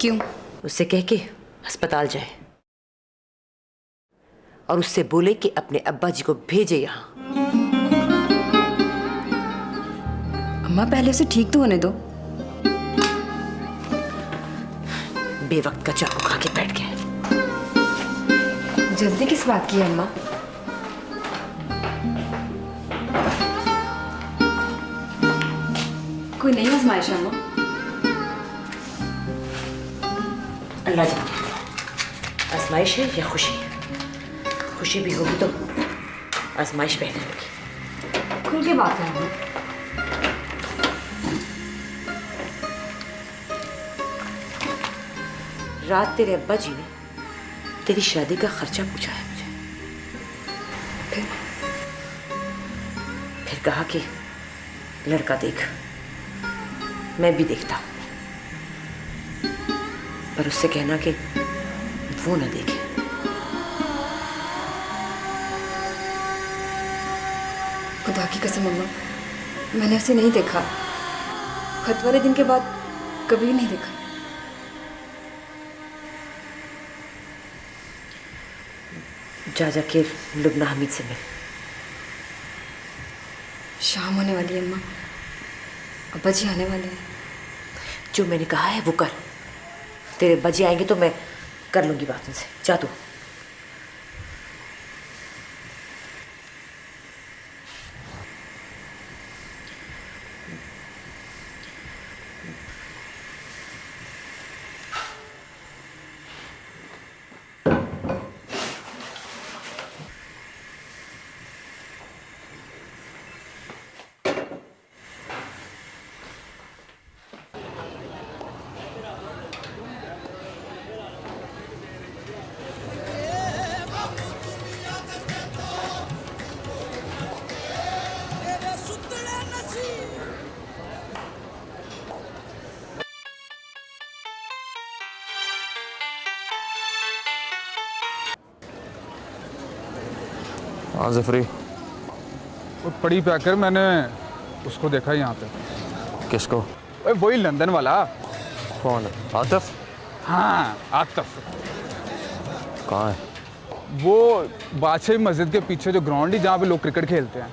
क्यों? उससे कह के अस्पताल जाए और उससे बोले कि अपने अब्बा जी को भेजे यहां। अम्मा पहले उसे ठीक तो होने दो। बेवक्त का चाकू खा के बैठ गया। जल्दी किस बात की है अम्मा? कोई नई आजमाइश है अम्मा? अल्लाह जाने, आजमाइश है या खुशी? खुशी भी होगी तो आजमाइश पहले होगी। खुल के बात है अम्मा। रात तेरे अब्बा जी ने तेरी शादी का खर्चा पूछा है मुझे। फिर कहा कि लड़का देख। मैं भी देखता हूं, पर उससे कहना कि वो ना देखे। खुदा की कसम अम्मा, मैंने उसे नहीं देखा। खत वाले दिन के बाद कभी नहीं देखा। जा जाके लुबना हमीद से मिल। शाम होने वाली है अम्मा, अब्बा जी आने वाले हैं। जो मैंने कहा है वो कर। तेरे अब्बा जी आएंगे तो मैं कर लूंगी बात उनसे। जा तू। हाँ जफरी। वो पड़ी पैकर, मैंने उसको देखा यहाँ पे। किसको? ओए वही लंदन वाला। कौन है? आतिफ? हाँ आतिफ। कहाँ है? वो बादशाही मस्जिद के पीछे जो ग्राउंड है जहाँ पे लोग क्रिकेट खेलते हैं,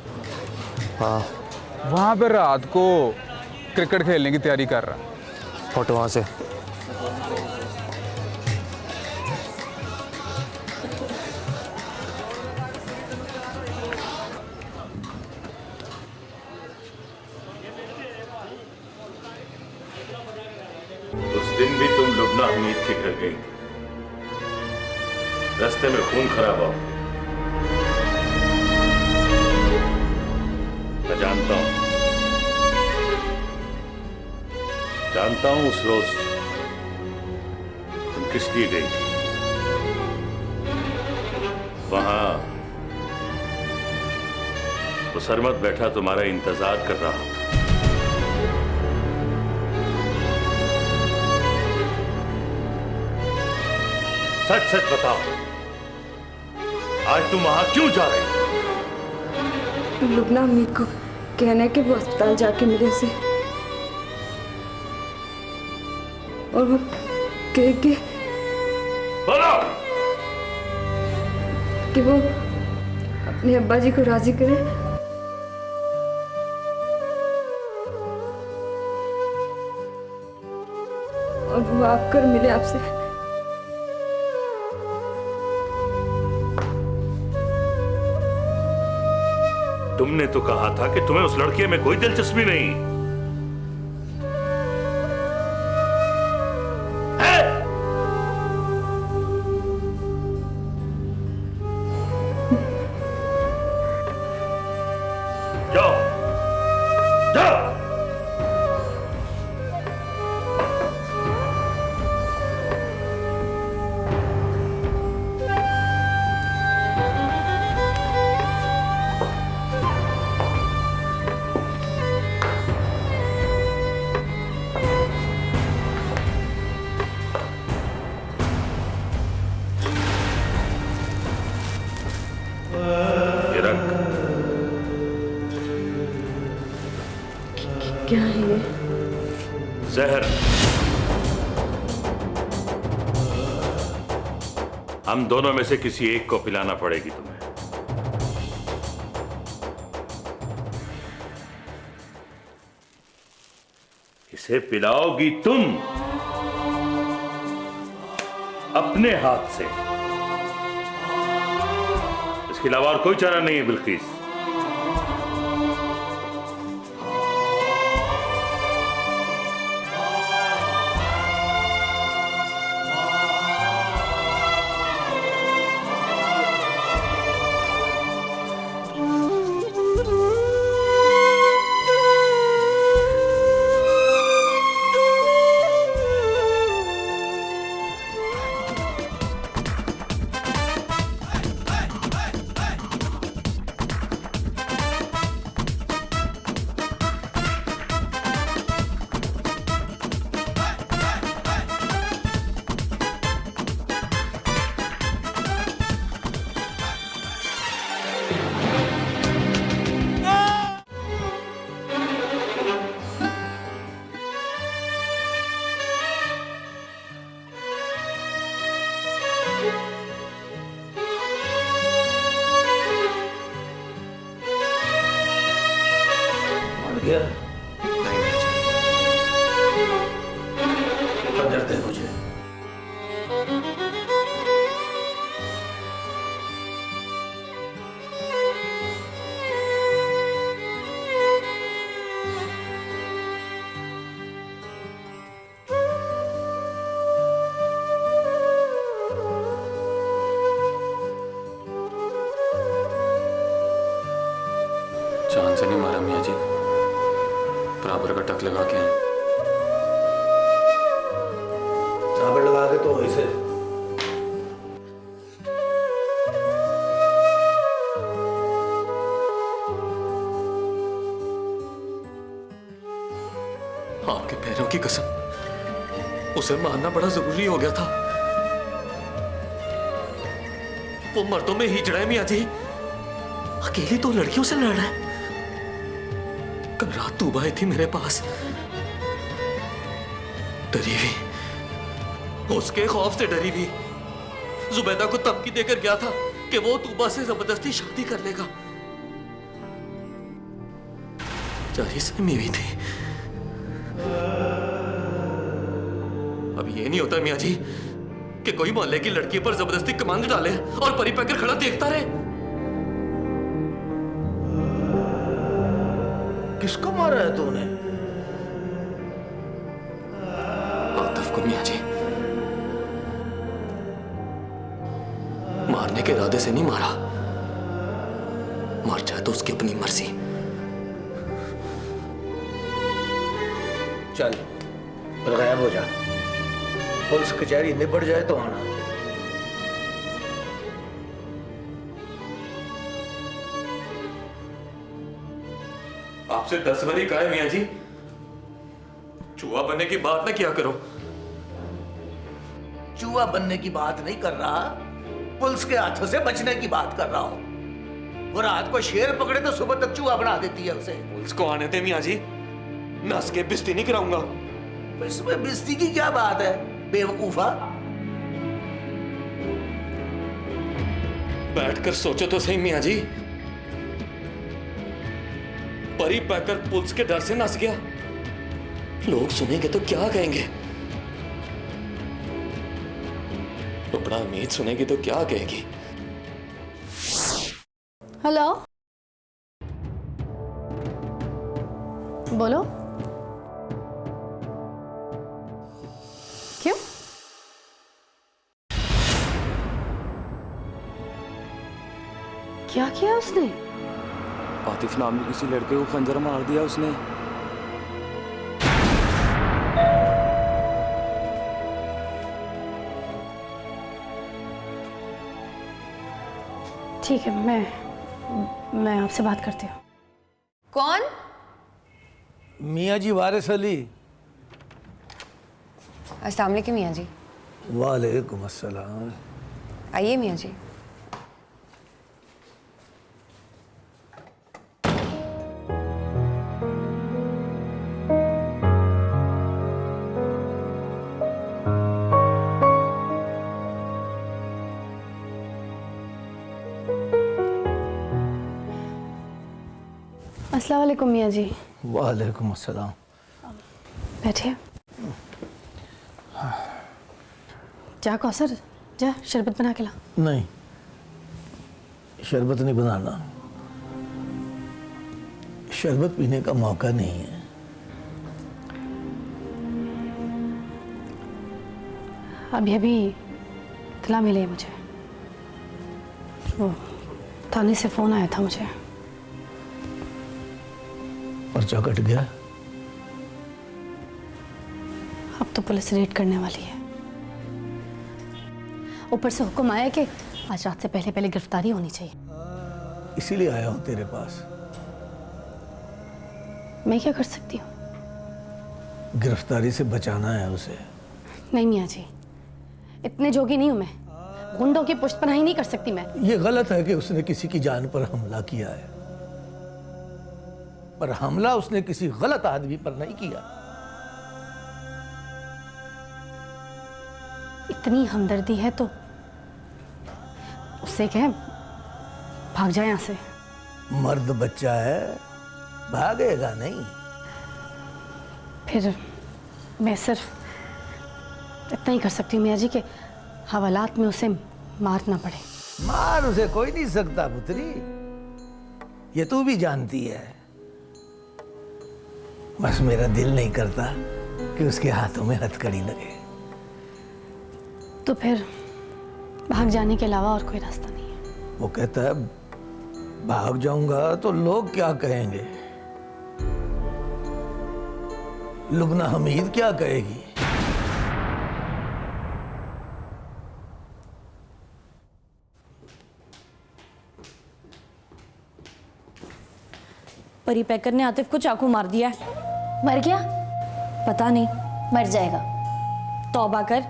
हाँ वहाँ पे रात को क्रिकेट खेलने की तैयारी कर रहा है। फोटो वहाँ से। उस दिन भी तुम लुबना हमीद के घर गई, रास्ते में खून खराबा। मैं जानता हूं उस रोज तुम किस लिए गई थी। वहां वो सरमत बैठा तुम्हारा इंतजार कर रहा था। सच सच बताओ, आज तुम वहां क्यों जा रही हो? लुबना अम्मी को कहना है कि वो अस्पताल जाके मिले उसे, और वो कह के बोलो कि वो अपने अब्बा जी को राजी करे और वो आकर मिले आपसे। तुमने तो कहा था कि तुम्हें उस लड़के में कोई दिलचस्पी नहीं है। जाओ जाओ। क्या है ये? जहर। हम दोनों में से किसी एक को पिलाना पड़ेगी तुम्हें। इसे पिलाओगी तुम अपने हाथ से। इसके अलावा और कोई चारा नहीं है बिल्किस। गया पंजर दे मुझे। चांद से नहीं मारा मियाँ जी, बराबर का टक लगा के हैं। चाबड़ लगा के तो ऐसे आपके पैरों की कसम, उसे मारना बड़ा जरूरी हो गया था। वो मर्दों में हिजड़ा है मियाँ जी, अकेली तो लड़कियों से लड़ रहा है। कल रात तूबा आई थी मेरे पास, डरी हुई, उसके खौफ से डरी हुई। जुबैदा को धमकी देकर गया था कि वो तूबा से जबरदस्ती शादी कर लेगा। जारी सहमी हुई थी। अब ये नहीं होता मियाँ जी कि कोई मोहल्ले की लड़की पर जबरदस्ती कमांड डाले और परी पैकर खड़ा देखता रहे। किसको मारा है तूने? आतिफ को मियाँ जी। मारने के इरादे से नहीं मारा, मर जाए तो उसकी अपनी मर्जी। चल फिर गायब हो जा, पुलिस कचहरी निपट जाए तो आना। आपसे 10 बारी कहा है मियाँ जी, चूहा बनने की बात ना किया करो। चूहा बनने की बात नहीं कर रहा, पुलिस के हाथों से बचने की बात कर रहा हूं। वो रात को शेर पकड़े तो सुबह तक चूहा बना देती है उसे। पुलिस को आने दे मियाँ जी, नस के बिस्ती नहीं कराऊंगा। तो इसमें बिस्ती की क्या बात है बेवकूफा? बैठकर सोचो तो सही मियाँ जी। परी पैकर पुलिस के डर से नस गया, लोग सुनेंगे तो क्या कहेंगे? तो बड़ा उम्मीद सुनेगी तो क्या कहेगी? हेलो, बोलो। क्यों? क्या किया उसने? आतिफ नाम के किसी लड़के को खंजर मार दिया उसने। ठीक है, मैं आपसे बात करती हूँ। कौन? मियाँ जी वारिस अली। अस्सलाम वालेकुम मियाँ जी। वालेकुम अस्सलाम। आइए मियाँ जी। अस्सलाम वालेकुम मियाँ जी। वालेकुम अस्सलाम। बैठिए। जा कौसर, जा शरबत बना के ला। नहीं, शरबत नहीं बनाना। शरबत पीने का मौका नहीं है। अभी अभी इत्तला मिली मुझे, वो थाने से फ़ोन आया था मुझे। पर्चा कट गया। अब तो पुलिस रेड करने वाली है। ऊपर से हुक्म आया कि आज रात से पहले पहले गिरफ्तारी होनी चाहिए। इसीलिए आया हूं तेरे पास। मैं क्या कर सकती हूँ? गिरफ्तारी से बचाना है उसे। नहीं मियाँ जी, इतने जोगी नहीं हूँ मैं। गुंडों की पुष्टपनाही नहीं कर सकती मैं। ये गलत है कि उसने किसी की जान पर हमला किया है, पर हमला उसने किसी गलत आदमी पर नहीं किया। इतनी हमदर्दी है तो उससे कहें भाग जाए यहाँ से। मर्द बच्चा है, भागेगा नहीं। फिर मैं सिर्फ इतना ही कर सकती हूँ मियाँ जी के हवालात में उसे मारना पड़े। मार उसे कोई नहीं सकता पुत्री, ये तू भी जानती है। बस मेरा दिल नहीं करता कि उसके हाथों में हथकड़ी लगे। तो फिर भाग जाने के अलावा और कोई रास्ता नहीं है। वो कहता है भाग जाऊंगा तो लोग क्या कहेंगे, लुबना हमीद क्या कहेगी। परी पैकर ने आतिफ को चाकू मार दिया है। मर गया? पता नहीं। मर जाएगा। तौबा कर,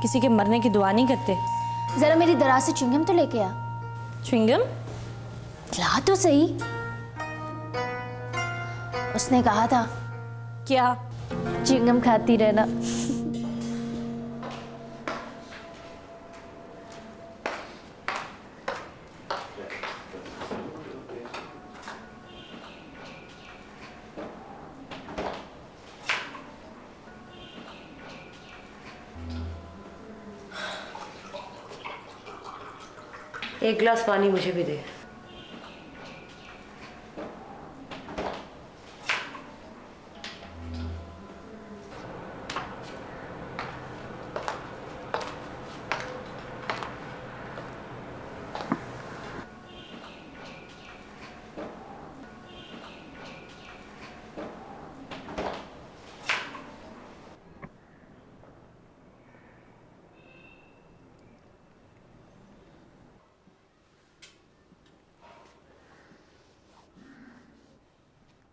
किसी के मरने की दुआ नहीं करते। जरा मेरी दराज से च्युइंगम तो लेके आ। च्युइंगम? ला तो सही। उसने कहा था। क्या? च्युइंगम खाती रहना। एक गिलास पानी मुझे भी दे।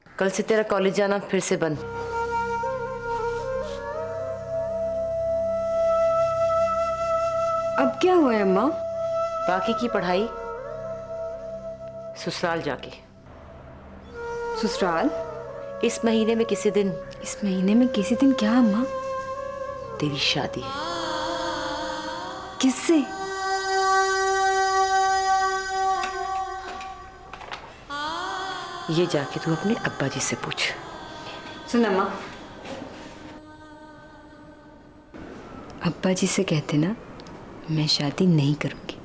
कल से तेरा कॉलेज जाना फिर से बंद। अब क्या हुआ है अम्मा? बाकी की पढ़ाई ससुराल जाके। ससुराल? इस महीने में किसी दिन। इस महीने में किसी दिन क्या अम्मा? तेरी शादी है। किससे? ये जाके तू अपने अब्बा जी से पूछ। सुन अम्मा, अब्बा जी से कहते ना मैं शादी नहीं करूंगी।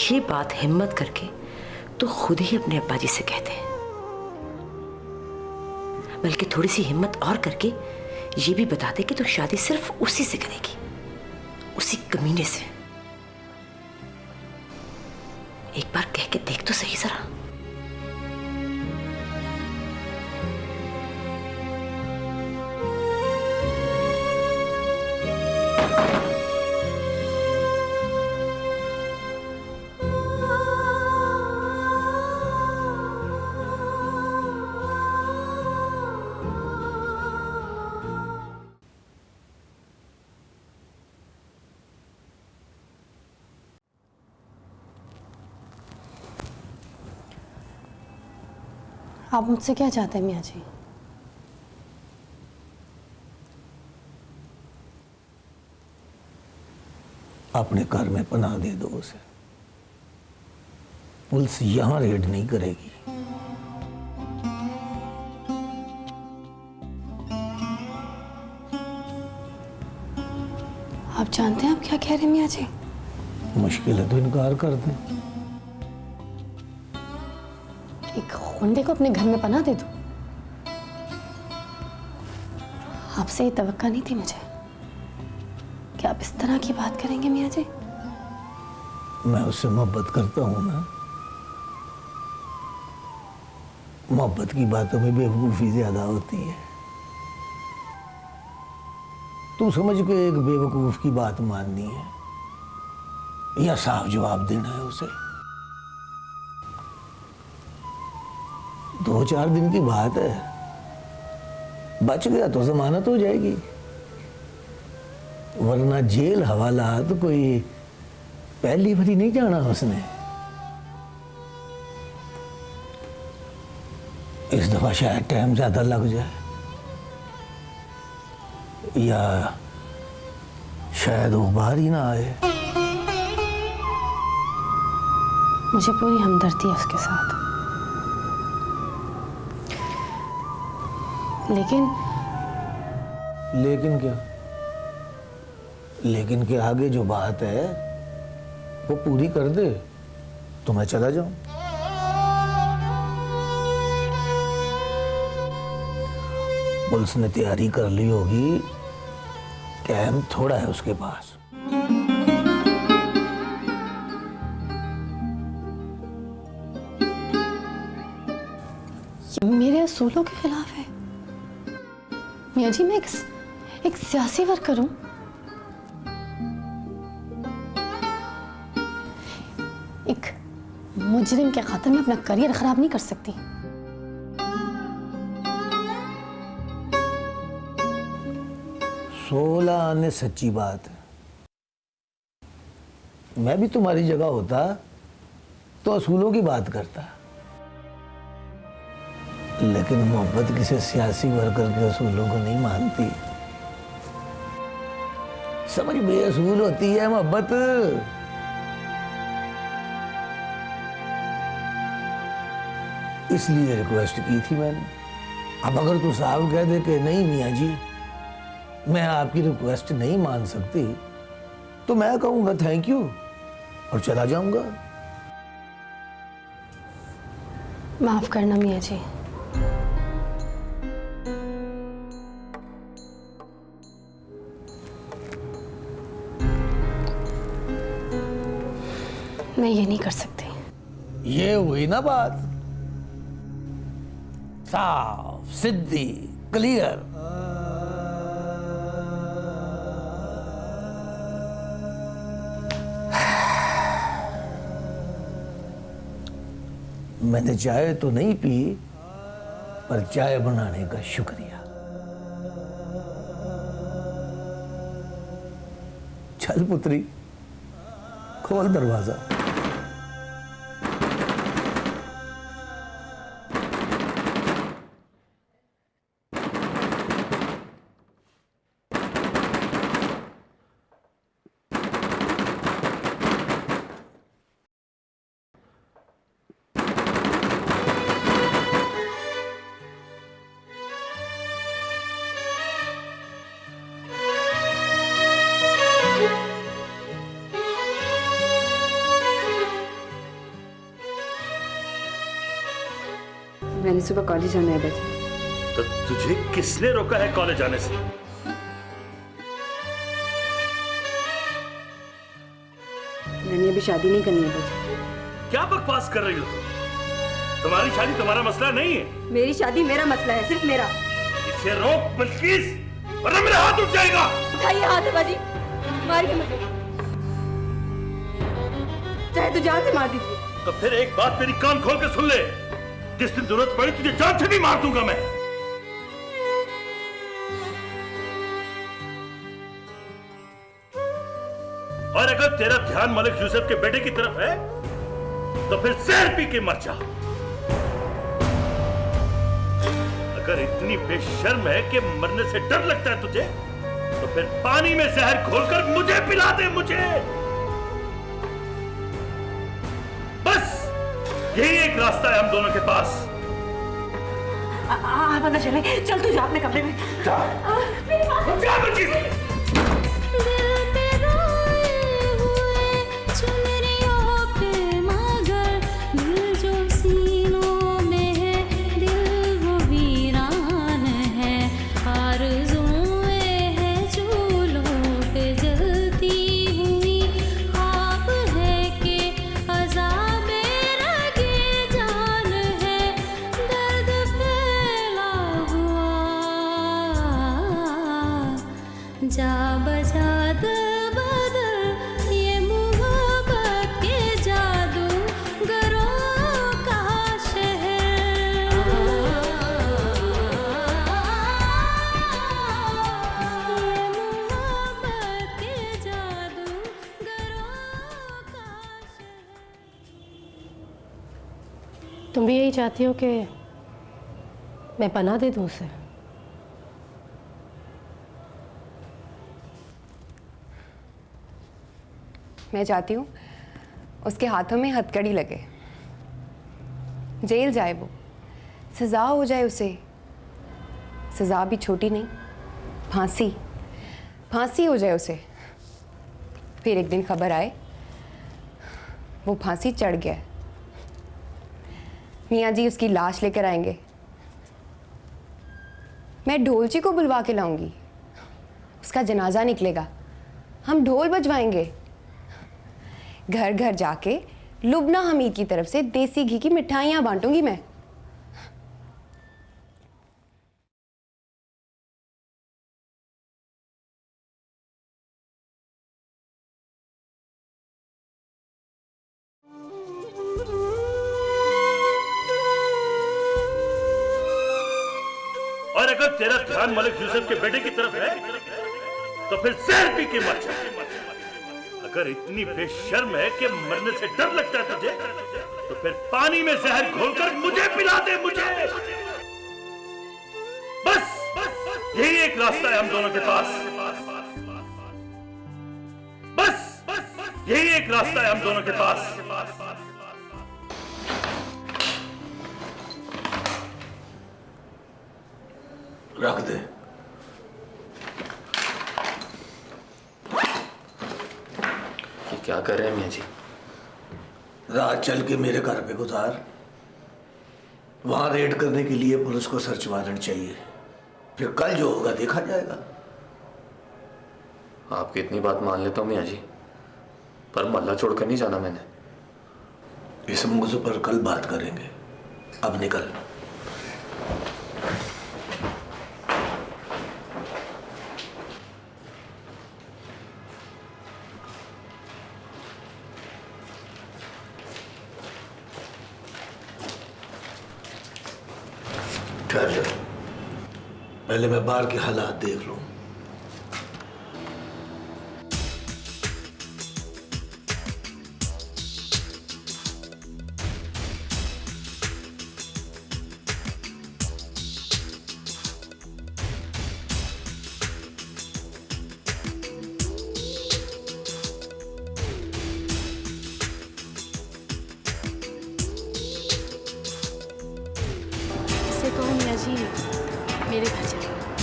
ये बात हिम्मत करके तो खुद ही अपने अब्बा जी से कहते हैं। बल्कि थोड़ी सी हिम्मत और करके ये भी बता दे कि तू शादी सिर्फ उसी से करेगी, उसी कमीने से। एक बार कह के देख तो सही जरा। आप मुझसे क्या चाहते हैं मियाँ जी? अपने घर में पनाह दे दो उसे। पुलिस यहां रेड नहीं करेगी। आप जानते हैं आप क्या कह रहे हैं मियाँ जी? मुश्किल है तो इनकार कर दें। एक गुंडे को अपने घर में पनाह दे दो? आपसे ये तवक्का नहीं थी मुझे कि आप इस तरह की बात करेंगे मियाँ जी। मैं उससे मोहब्बत करता हूं ना। मोहब्बत की बातों में बेवकूफी ज्यादा होती है। तू समझ के एक बेवकूफ की बात माननी है या साफ जवाब देना है उसे? 2-4 दिन की बात है, बच गया तो जमानत हो जाएगी, वरना जेल हवालात कोई पहली बारी नहीं जाना उसने। इस दफा शायद टाइम ज्यादा लग जाए या शायद वो बाहर ही ना आए। मुझे पूरी हमदर्दी है उसके साथ, लेकिन क्या? लेकिन के आगे जो बात है वो पूरी कर दे तो मैं चला जाऊं। पुलिस ने तैयारी कर ली होगी, टाइम थोड़ा है उसके पास। ये मेरे असूलों के खिलाफ है मियाँ जी। मैं एक सियासी वर्कर हूं। एक मुजरिम के खातिर मैं अपना करियर खराब नहीं कर सकती। 16 आने सच्ची बात है। मैं भी तुम्हारी जगह होता तो असूलों की बात करता, लेकिन मोहब्बत किसी सियासी वर्कर के असूलों को नहीं मानती। समझ बेअसूल होती है मोहब्बत। इसलिए रिक्वेस्ट की थी मैंने। अब अगर तू साहब कह दे कि नहीं मियाँ जी मैं आपकी रिक्वेस्ट नहीं मान सकती, तो मैं कहूंगा थैंक यू और चला जाऊंगा। माफ करना मियाँ जी। मैं ये नहीं कर सकती। ये हुई ना बात, साफ सीधी क्लियर। मैंने चाय तो नहीं पी, पर चाय बनाने का शुक्रिया। चल पुत्री, खोल दरवाजा। मैंने सुबह कॉलेज जाना है बेटा। तो तुझे किसने रोका है कॉलेज आने से? मैंने अभी शादी नहीं करनी है बस। क्या बकवास कर रही हो तुम? तुम्हारी शादी तुम्हारा मसला नहीं है। मेरी शादी मेरा मसला है, सिर्फ मेरा। इसे रोक बल्किस, वरना मेरा हाथ उठ जाएगा। उठाइए हाथ बाजी, मारिए मुझे, चाहे तो जान से मार दीजिए। तो फिर एक बात मेरी कान खोल के सुन ले, जिस दिन जरूरत पड़ी तुझे जान से भी मार दूंगा मैं। और अगर तेरा ध्यान मलिक यूसुफ के बेटे की तरफ है तो फिर जहर पी के मर जा। अगर इतनी बेशर्म है कि मरने से डर लगता है तुझे, तो फिर पानी में जहर घोलकर मुझे पिला दे मुझे। बस यही एक रास्ता है हम दोनों के पास। आप अंदर चले, चल तू जा अपने कमरे में। जा बजा दे बदल ये मोहब्बत के जादू गरों का शहर। ये मोहब्बत के जादू गरों का तुम भी यही चाहती हो कि मैं पनाह दे दूँ उसे? मैं चाहती हूँ उसके हाथों में हथकड़ी लगे, जेल जाए वो, सज़ा हो जाए उसे। सज़ा भी छोटी नहीं, फांसी, फांसी हो जाए उसे। फिर एक दिन खबर आए वो फांसी चढ़ गया। मियाँ जी उसकी लाश लेकर आएंगे, मैं ढोलची को बुलवा के लाऊंगी, उसका जनाजा निकलेगा, हम ढोल बजवाएंगे। घर घर जाके लुबना हमीद की तरफ से देसी घी की मिठाइयाँ बांटूंगी मैं। और अगर तेरा ध्यान मलिक यूसुफ के बेटे की तरफ है तो फिर जहर पी के मर जा। अगर इतनी बेशर्म है कि मरने से डर लगता है तुझे, तो फिर पानी में जहर घोलकर मुझे पिला दे मुझे। बस यही एक रास्ता है हम दोनों के पास। बस यही एक रास्ता है हम दोनों के पास। रख दे। क्या कर रहे हैं मियाँ जी? रात चल के मेरे घर पे गुजार, वहां रेड करने के लिए पुलिस को सर्च वारंट चाहिए, फिर कल जो होगा देखा जाएगा। आपकी इतनी बात मान लेता हूँ मियाँ जी, पर मोहल्ला छोड़कर नहीं जाना मैंने। इस मौजू पर कल बात करेंगे, अब निकल। ठहर, पहले मैं बाहर के हालात देख लूं। इससे कहो मियाँ जी मेरे घर चलो।